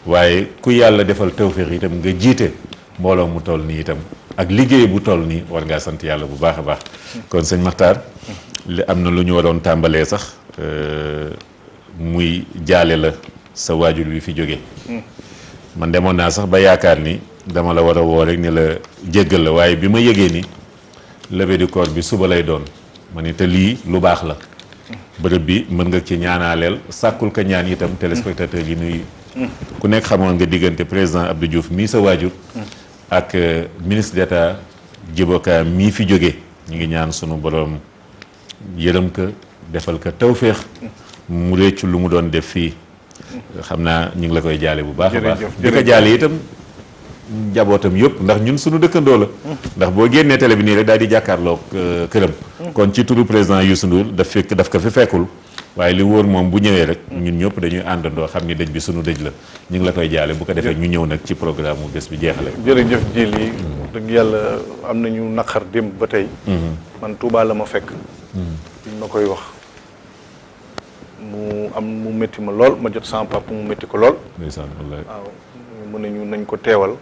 waaye ku yàlla defal tawféex itam nga jiite mbooloo mu toll nii itam ak liggéey bu toll nii war ngaa sant yàlla bu baax a baax kon sëñ Makhtar li am na lu ñu waroon tàmbalee sax muy jaale la sa waajur wi fi jóge man demoon naa sax ba yaakaar ni dama la war a woo rek ni la jéggal la waaye bi ma yëgee ni levée du corps bi suba lay doon ma ni te lii lu baax la bërëb bi mën nga ci ñaanaaleel sàkkul ka ñaan itam téléspectateurs yi nuy ku nekk xamoon nga diggante président Abdou Diouf mii sa waajur ak ministre d'État Djibo Ka mii fi jóge ñu ngi ñaan sunu borom yërëm ka defal ka tawféex mu réccu lu mu doon def fii xam naa ñu ngi la koy jaale bu baax a baax di ko jaale itam njabootam yëpp ndax ñun suñu dëkkandoo la ndax boo génnee télé bi nii rek daal di jàkkaarloog këram kon ci turu président Youssou Ndour daf ko fi fekkul waaye li wóor moom bu ñëwee rek ñun ñëpp dañuy àndandoo xam ni dëj bi suñu dëj la ñu ngi la koy jaale bu ko defee ñu ñëw nag ci programme mu bés bi jeexale jërëjëf Jili dëgg yàlla am nañu naqar démb ba tey man Touba la ma fekk liñ ma koy wax mu métti ma lool ma jot sama papa mu métti ko lool ndeysaan wallaay waaw mën nañu nañ ko teewal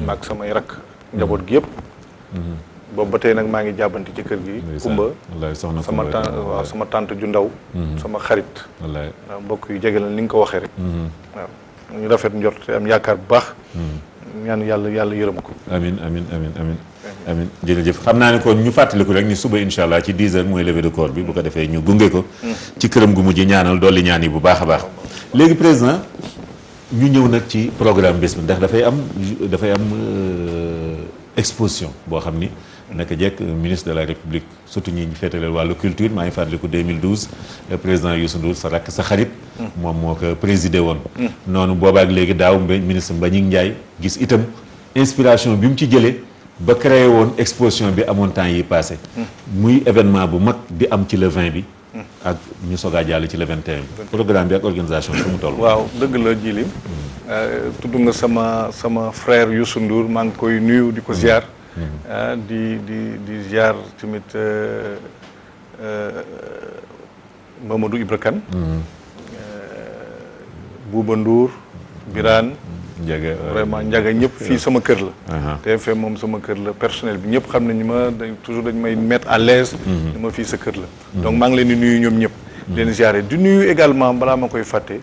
maag samay rakk njaboot gi yëpp boobu ba tey nag maa ngi jàbbanti ci kër gi Kumba sama tante ju ndaw sama xarit waaw mbokk yu jege la ni nga ko waxee rek waaw ñu rafet njort te am yaakaar bu baax ñaan yàlla yërëm ko amin jërëjëf xam naa ne kon ñu fàttaliku rek ni suba incha allah ci 10 heures mooy levée de corps bi bu ko defee ñu gunge ko ci këram gu mujj ñaanal dolli ñaan yi bu baax a baax léegi président ñu ñëw nag ci programme bés bi ndax dafay am exposition boo xam ni naka jekk ministre de la république surtout ñi ñu féetaleel wàllu culture maa ngi fàttaliku 2012 président Youssou Ndour sa rakk sa xarit moom moo ko présidé woon noonu boobaak léegi daaw ministre Mbagnick Ndiaye gis itam inspiration bi mu ci jëlee ba créé woon exposition bi amoon temps yi passé muy événement bu mag di am ci le 20 bi ak ñu soog a jàll ci le 21 bi. programme bi ak organisation bi fu mu toll. waaw dëgg la Djily. tudd nga sama frère Youssou Ndour maa ngi koy nuyu di ko ziar. di ziar tamit Mamadou Ibra Kane. Bouba Ndour Birane. Ndiaga vraiment Ndiaga ñëpp fii sama kër la. TFM moom sama kër la personnel bi ñëpp xam nañu ma toujours dañ may mettre à l'aise. ni ma fii sa kër la. donc maa ngi leen di nuyu ñoom ñëpp. leen ziare di nuyu également balaa ma koy fàtte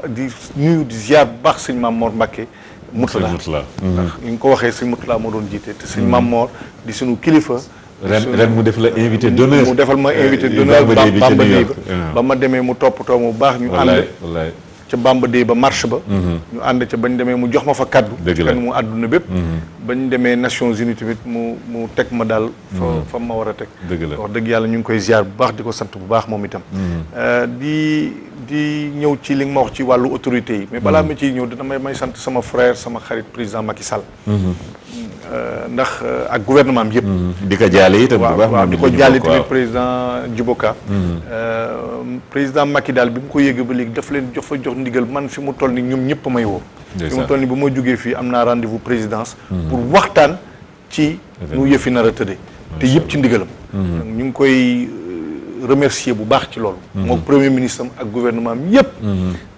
di nuyu di ziar bu baax sëñ Mame Mor Mbacké Moutala. ndax ni nga ko waxee sëñ Moutala moo doon jiite te sëñ Mame Mor di suñu kilifa. ren mu def la invité d'honneur. mu defal ma invité d'honneur Bamba Day ba ma demee mu toppatoo mu baax ñu ànd. ca Bamba Day ba marche ba. ñu ànd ca bañ demee mu jox ma fa kaddu. dëgg la mu àdduna bépp. bañ demee Nations Unies tamit mu teg ma daal. fa ma war a teg. dëgg la wax dëgg yàlla ñu ngi koy ziar bu baax di ko sant bu baax moom itam. di ñëw ci li nga ma wax ci wàllu autorité yi. mais balaa ma ciy ñëw dina may sant sama frère sama xarit président Macky Sall. ndax ak gouvernement bi yëpp. di ko jaale itam bu baax waaw di ko jaale tamit président Djiboka. président Macky daal bi mu ko yëgee ba léegi daf leen jox ndigal man fi mu toll ni ñoom ñëpp may woo. fi mu toll ni bu ma jógee fii am naa rendez-vous présidence. pour waxtaan ci nu yëfi nar a tëddee. te yëpp ci ndigalam. ñu ngi koy remercier bu baax ci loolu. moom premier ministre am ak gouvernement am yëpp.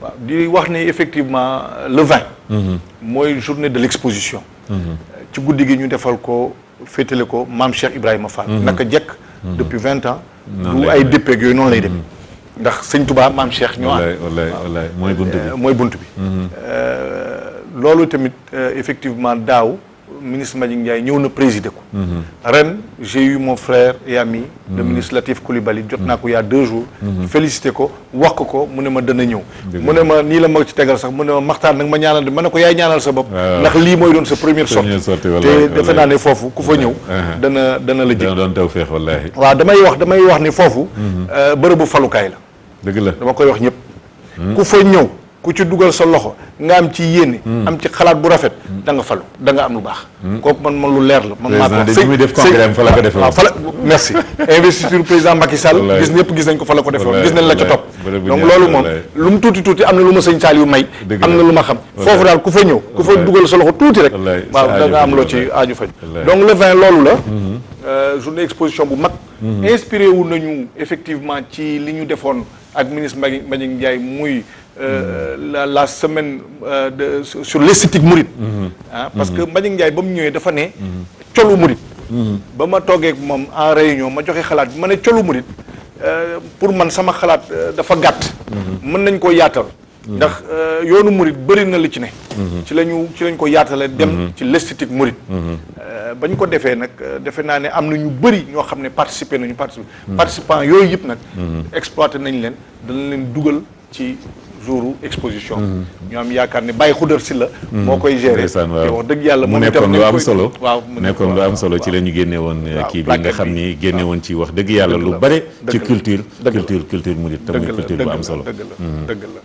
waaw di wax ne effectivement le 20. mooy journée de l'exposition. ci guddi gi ñu defal ko féetale ko maam Cheikh Ibrahima Fall. naka jekk depuis 20 ans. du ay déppeeg yooyu noonu lay dem. ndax sëñ Touba maam Cheikh ñoo ànd. wallaay mooy bunt bi mooy bunt bi. loolu tamit effectivement daaw ministre Mbagnick Ndiaye ñëw na présider ko. ren j'ai eu mon frère et ami. le ministre Latif Coulibaly jot naa ko il y a 2 jours. félicité ko wax ko mu ne ma dana ñëw. mu ne ma nii la ma ci tegal sax mu ne ma Maxtaar nag ma ñaanal ma ne ko yaay ñaanal sa bopp. ndax lii mooy doon sa première sortie te defe naa ne foofu ku fa ñëw. dana la jël dana doon tawfeex wallaahi. waaw damay wax ni foofu. bërëbu falukaay la. dëgg la dama koy wax ñëpp. ku fa ñëw ku ci dugal sa loxo nga am ci yéene. am ci xalaat bu rafet da nga falu da nga am lu baax. kooku man lu leer la. man maa ko président muy def congrès fa la ko defee waaw fa la merci. investiture président Macky Sall. gis nañ ko fa la ko defee gis nañ la ca topp. donc loolu moom lu mu tuuti am na lu ma sëñ Saliou may. am na lu ma xam. foofu daal ku fa ñëw ku fa dugal sa loxo tuuti rek. waaw da nga am loo ci aaju faj. donc le 20 loolu la. journée exposition bu mag. inspiré wu nañu effectivement ci li ñu defoon ak ministre Mbagnick Ndiaye muy. la semaine sur l'esthétique mouride. parce que Mbagnick Ndiaye ba mu ñëwee dafa ne. colu mouride. ba ma toogee ak moom en réunion ma joxe xalaat bi ma ne colu mouride pour man sama xalaat dafa gàtt. mën nañ koo yaatal. ndax yoonu mouride bëri na li ci ne. ci lañ ko yaatale dem ci l'esthétique mouride. bañ ko defee nag defe naa ne am na ñu bëri ñoo xam ne participant yooyu yëpp nag. exploité nañ leen dana leen dugal ci. jouru exposition. ñu am yaakaar ne Baye Khoudar Sylla moo koy gérer. te wax dëgg yàlla mu nekkoon lu am solo. waaw mu nekkoon lu am solo ci la ñu génne woon kii bi nga xam ni génne woon ci wax dëgg yàlla lu bare. ci culture murid te muy culture bu am solo. dëgg la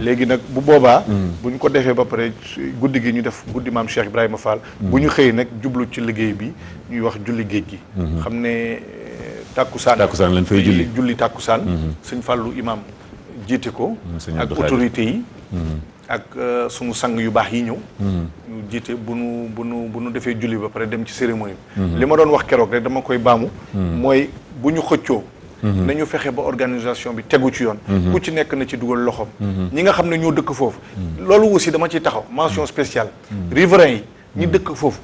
léegi nag bu boobaa. bu ñu ko defee ba pare guddi gi ñu def guddi maam Cheikh Ibrahima Fall. bu ñu xëyee nag jublu ci liggéey bi ñuy wax julli géej gi. xam ne tàkkusaan lañ fay julli tàkkusaan. sëñ Fallou imam jiite ko ak autorité yi ak sunu sang yu baax yi ñëw ñu jiite bu nu defee julli ba pare dem ci cérémonie bi li ma doon wax keroog rek dama koy baamu mooy bu ñu xëccoo nañu fexe ba organisation bi tegu ci yoon ku ci nekk na ci dugal loxoom ñi nga xam ne ñoo dëkk foofu loolu aussi dama ciy taxaw mention spéciale riverains yi ñi dëkk foofu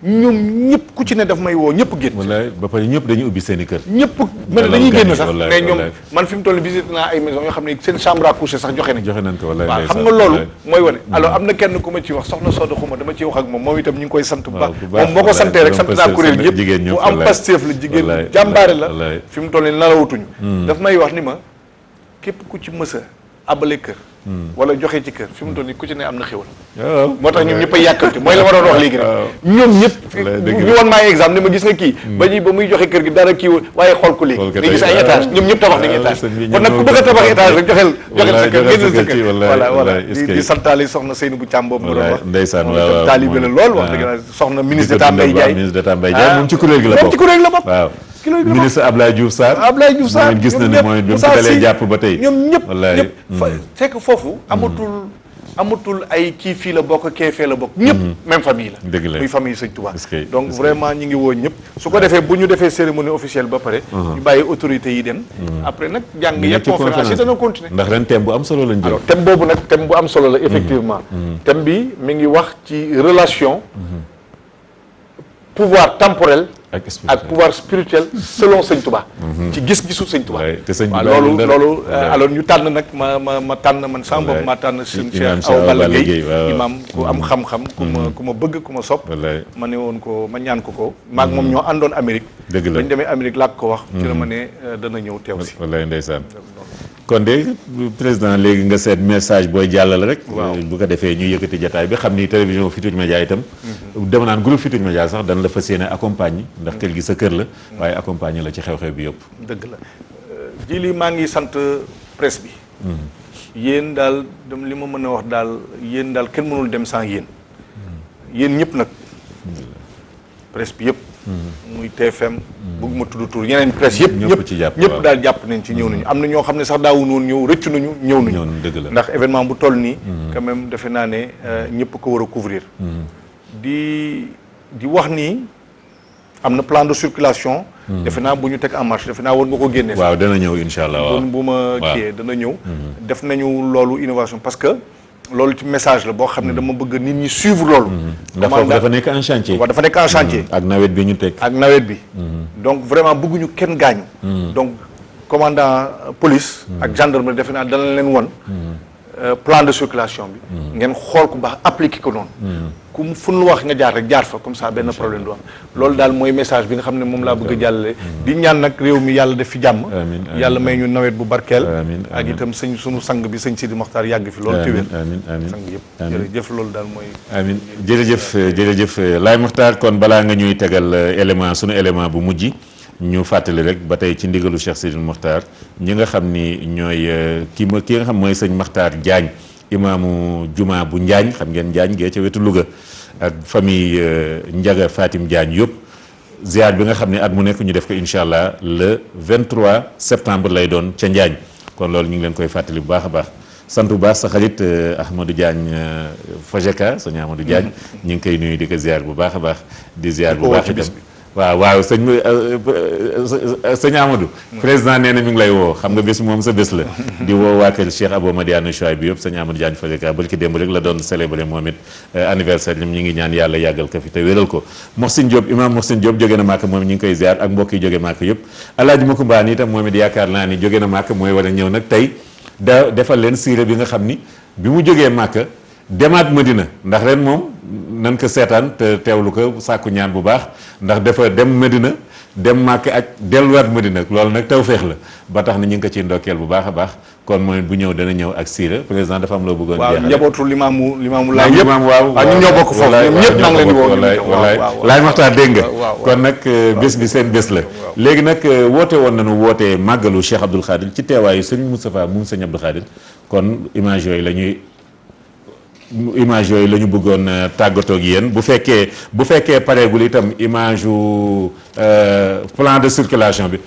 ñoom ñëpp ku ci ne daf may woo ñëpp génn. wallaay ba pare ñëpp dañuy ubbi seen i kër. ñëpp mel dañuy génn sax mais ñoom man fi mu toll visite naa ay maison yoo xam ne seen chambre à coucher sax joxe nañ ko wallaay waaw xam nga loolu mooy wane alors am na kenn ku ma ci wax soxna Soda Xuma dama ciy wax ak moom itam ñu ngi koy sant bu baax moom boo ko santee rek sant naa kuréel yëpp mu am Pastef la jigéen jàmbaare la fi mu toll nii narawutuñu daf may wax ni ma képp ku ci mësa abale kër wala joxe ci kër fi mu toll nii ku ci ne am na xéwal moo tax ñoom ñëpp a yàkkamti mooy la ma doon wax léegi rek ñoom ñëpp ñu woon maa exemple ne ma gis nga kii ba muy joxe kër gi dara kii waaye xool ko léegi nga gis ay étage ñoom ñëpp tabax nañu étage kon nag ku bëgg a tabax étage rek joxel sa kër génnal sa kër voilà di santaali soxna Seynabou Thiam boobu ma doon wax ndeysaan waaw taalibe la lool wax dëgg soxna ministre d'État Mbaye Ndiaye moom ci kuréel gi la bokk kilos yi ministre Abdoulaye Diouf Sarr moom gis na ne mooy bi mu ko dalee jàpp ba tey ñoom ñëpp c'est que foofu amatul ay kii fii la bokk kee fee la bokk ñëpp même famille la dëgg la muy famille Sëñ Touba donc vraiment ñi ngi woo ñëpp su ko defee bu ñu defee cérémonie officielle ba pare ñu bàyyi autorités yi dem après nag jàng yeeg conférence yi dana continuer ndax ren thème bu am solo lañ jël alors thème boobu nag thème bu am solo la effectivement thème bi mi ngi wax ci relation pouvoir temporel ak pouvoir spirituel selon Sëñ Touba ci gis-gisu Sëñ Touba waaw loolu alors ñu tànn nag ma tànn man sama bopp maa tànn sëñ Cheikh Awa Balla Gueye imam ku am xam-xam ku ma bëgg ku ma sopp ma ne woon ko ma ñaan ko maag moom ñoo àndoon Amérique dëgg la bañ demee Amérique laa ko wax ci la ma ne dana ñëw teew si wallaay ndeysaan kon de président léegi nga seet message booy jàllale rek bu ko defee ñu yëkkati jataay bi xam ni télévision Futurs Médias itam dama naan groupe Futurs Médias sax dañ la fas yéene accompagne ndax kër gi sa kër la waaye accompagner la ci xew-xew bi yëpp dëgg la ji li maa ngi sant presse bi yéen daal li ma mën a wax daal yéen daal kenn mënul dem sans yéen ñëpp nag presse bi yëpp muy TFM bëgguma tudd tur yeneen presse yëpp ñëpp daal jàpp nañ ci ñëw nañu am na ñoo xam ne sax daawuñu woon ñëw rëccu nañu ñëw nañu dëgg la ndax événement bu toll nii quand même defe naa ne ñëpp ko war a couvrir di wax nii am na plan de circulation defe naa bu ñu teg en marche defe naa war nga ko génne waaw dana ñëw incha allah waaw bu ma kiyee dana ñëw def nañu loolu innovation parce que loolu ci message la boo xam ne dama bëgg nit ñi suivre loolu ndax foofu dafa nekk en chantier waaw dafa nekk en chantier ak nawet bi ñu teg ak nawet bi donc vraiment bëgguñu kenn gaañu donc commandant police ak gendarmerie defe naa dana leen won plan de circulation bi ngeen xool ko baax appliqué ko noonu ku fu nu wax nga jaar rek jaar fa comme ça benn problème du am loolu daal mooy message bi nga xam ne moom laa bëgg a jàllale di ñaan nag réew mi yàlla def fi jàmm yàlla may ñu nawet bu barkeel ak itam sunu sang bi sëñ Sidi Mokhtar yàgg fi loolu téwér sang yëpp jërëjëf loolu daal mooy amiin jërëjëf Laye Mokhtar kon balaa nga ñuy tegal sunu élément bu mujj ñu fàttali rek ba tey ci ndigalu Cheikh Sidi Mokhtar ñi nga xam ni ñooy ki nga xam mooy sëñ Mokhtar Diagne imaamu juma bu Njaañ xam ngeen Njaañ gee ca wetu Louga ak famille Ndiaga Fatim Diagne yëpp ziar bi nga xam ne at mu nekk ñu def ko incha allah le 23 septembre lay doon ca Njaañ kon loolu ñu ngi leen koy fàttali bu baax a baax sant bu baax sa xarit Ahmadou Diagne Fajeka sëñ Ahmadou Diagne ñu ngi koy nuyu di ko ziar bu baax a baax di ziar bu baax itam waaw sëñ Amadou président nee na mi ngi lay woo xam nga bés moom sa bés la di woo waa kër Cheikh Abou Madiane Chouaib bi yëpp sëñ Amadou Diagne Fajeka bal ki démb rek la doon célébré moom it anniversaire ñi ngi ñaan yàlla yàggal ko fi te wéral ko Mohsin Diop imam Mohsin Diop jóge na Màkka moom ñi ngi koy ziar ak mbokk yi jóge Màkka yëpp Alaaji Makumbaan itam moom it yaakaar naa ni jóge na Màkka mooy war a ñëw nag tey defal leen siire bi nga xam ni bi mu jógee Màkka demaat Medina ndax ren moom nan ko seetaan te teewlu ko sàkku ñaan bu baax ndax dafa dem Medina dem Màkka ak delluwaat Medina loolu nag tawféex la ba tax na ñu ngi ko ciy ndokkeel bu baax a baax kon mooy bu ñëw dana ñëw ak siira président dafa am loo bëggoon jeexal waaw njabootu limaamu laay yëpp waaw ñu ñoo bokk foofu ñoom ñëpp maa ngi leen di woo wallaay Laay Mokhtar dégg nga kon nag bés bi seen bés la léegi nag woote woon nañu woote màggalu Cheikh Abdoul Khadir ci teewaayu sëñ Moustapha moom sëñ Abdoul Khadir kon image yooyu la ñu bëggoon tàggatoo ak yéen bu fekkee pareegul itam image yu plan de circulation bi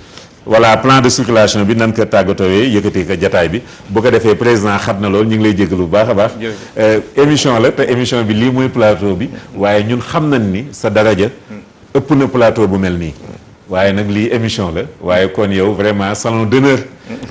voilà plan de circulation bi nan ko tàggatooyee yëkkati ko jataay bi bu ko defee président xam na loolu ñu ngi lay jégalu bu baax a baax émission la te émission bi lii mooy plateau bi waaye ñun xam nañ ni sa daraja ëpp na plateau bu mel nii waaye nag lii émission la waaye kon yow vraiment salon d'honneur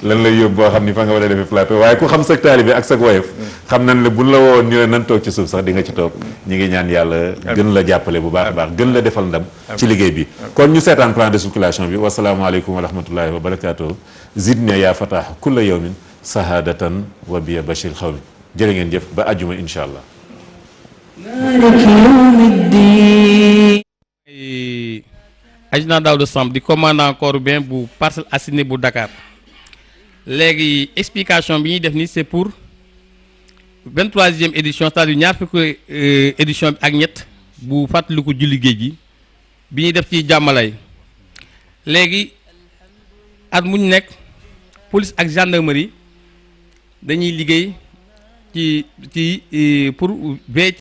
lan lay yóbbu boo xam ni fa nga war a defee plateau waaye ku xam sa taalibe ak sa woyof xam nañ ne buñ la woo ñu nan toog ci suuf sax di nga ci toog ñi ngi ñaan yàlla gën la jàppale bu baax a baax gën la defal ndam ci liggéey bi kon ñu seetaan plan de circulation bi wasalaamaaleykum wa rahmatullahi wa barakatuh zidne yaa fatah kulla yawmin sahadatan wa biya bashir xaw mi jërë ngeen jëf ba ajjuma incha allah Adjudant Daouda Samb di commandant corps urbain bu Parcelles Assainies bu Dakar léegi explication bi ñuy def ni c'est pour 23e édition c'est-à-dire ñaar fukki édition bi ak ñett bu fàttaliku julli géej gi bi ñuy def ci jàmmalay léegi at muñ nekk police ak gendarmerie dañuy liggéey ci pour veiller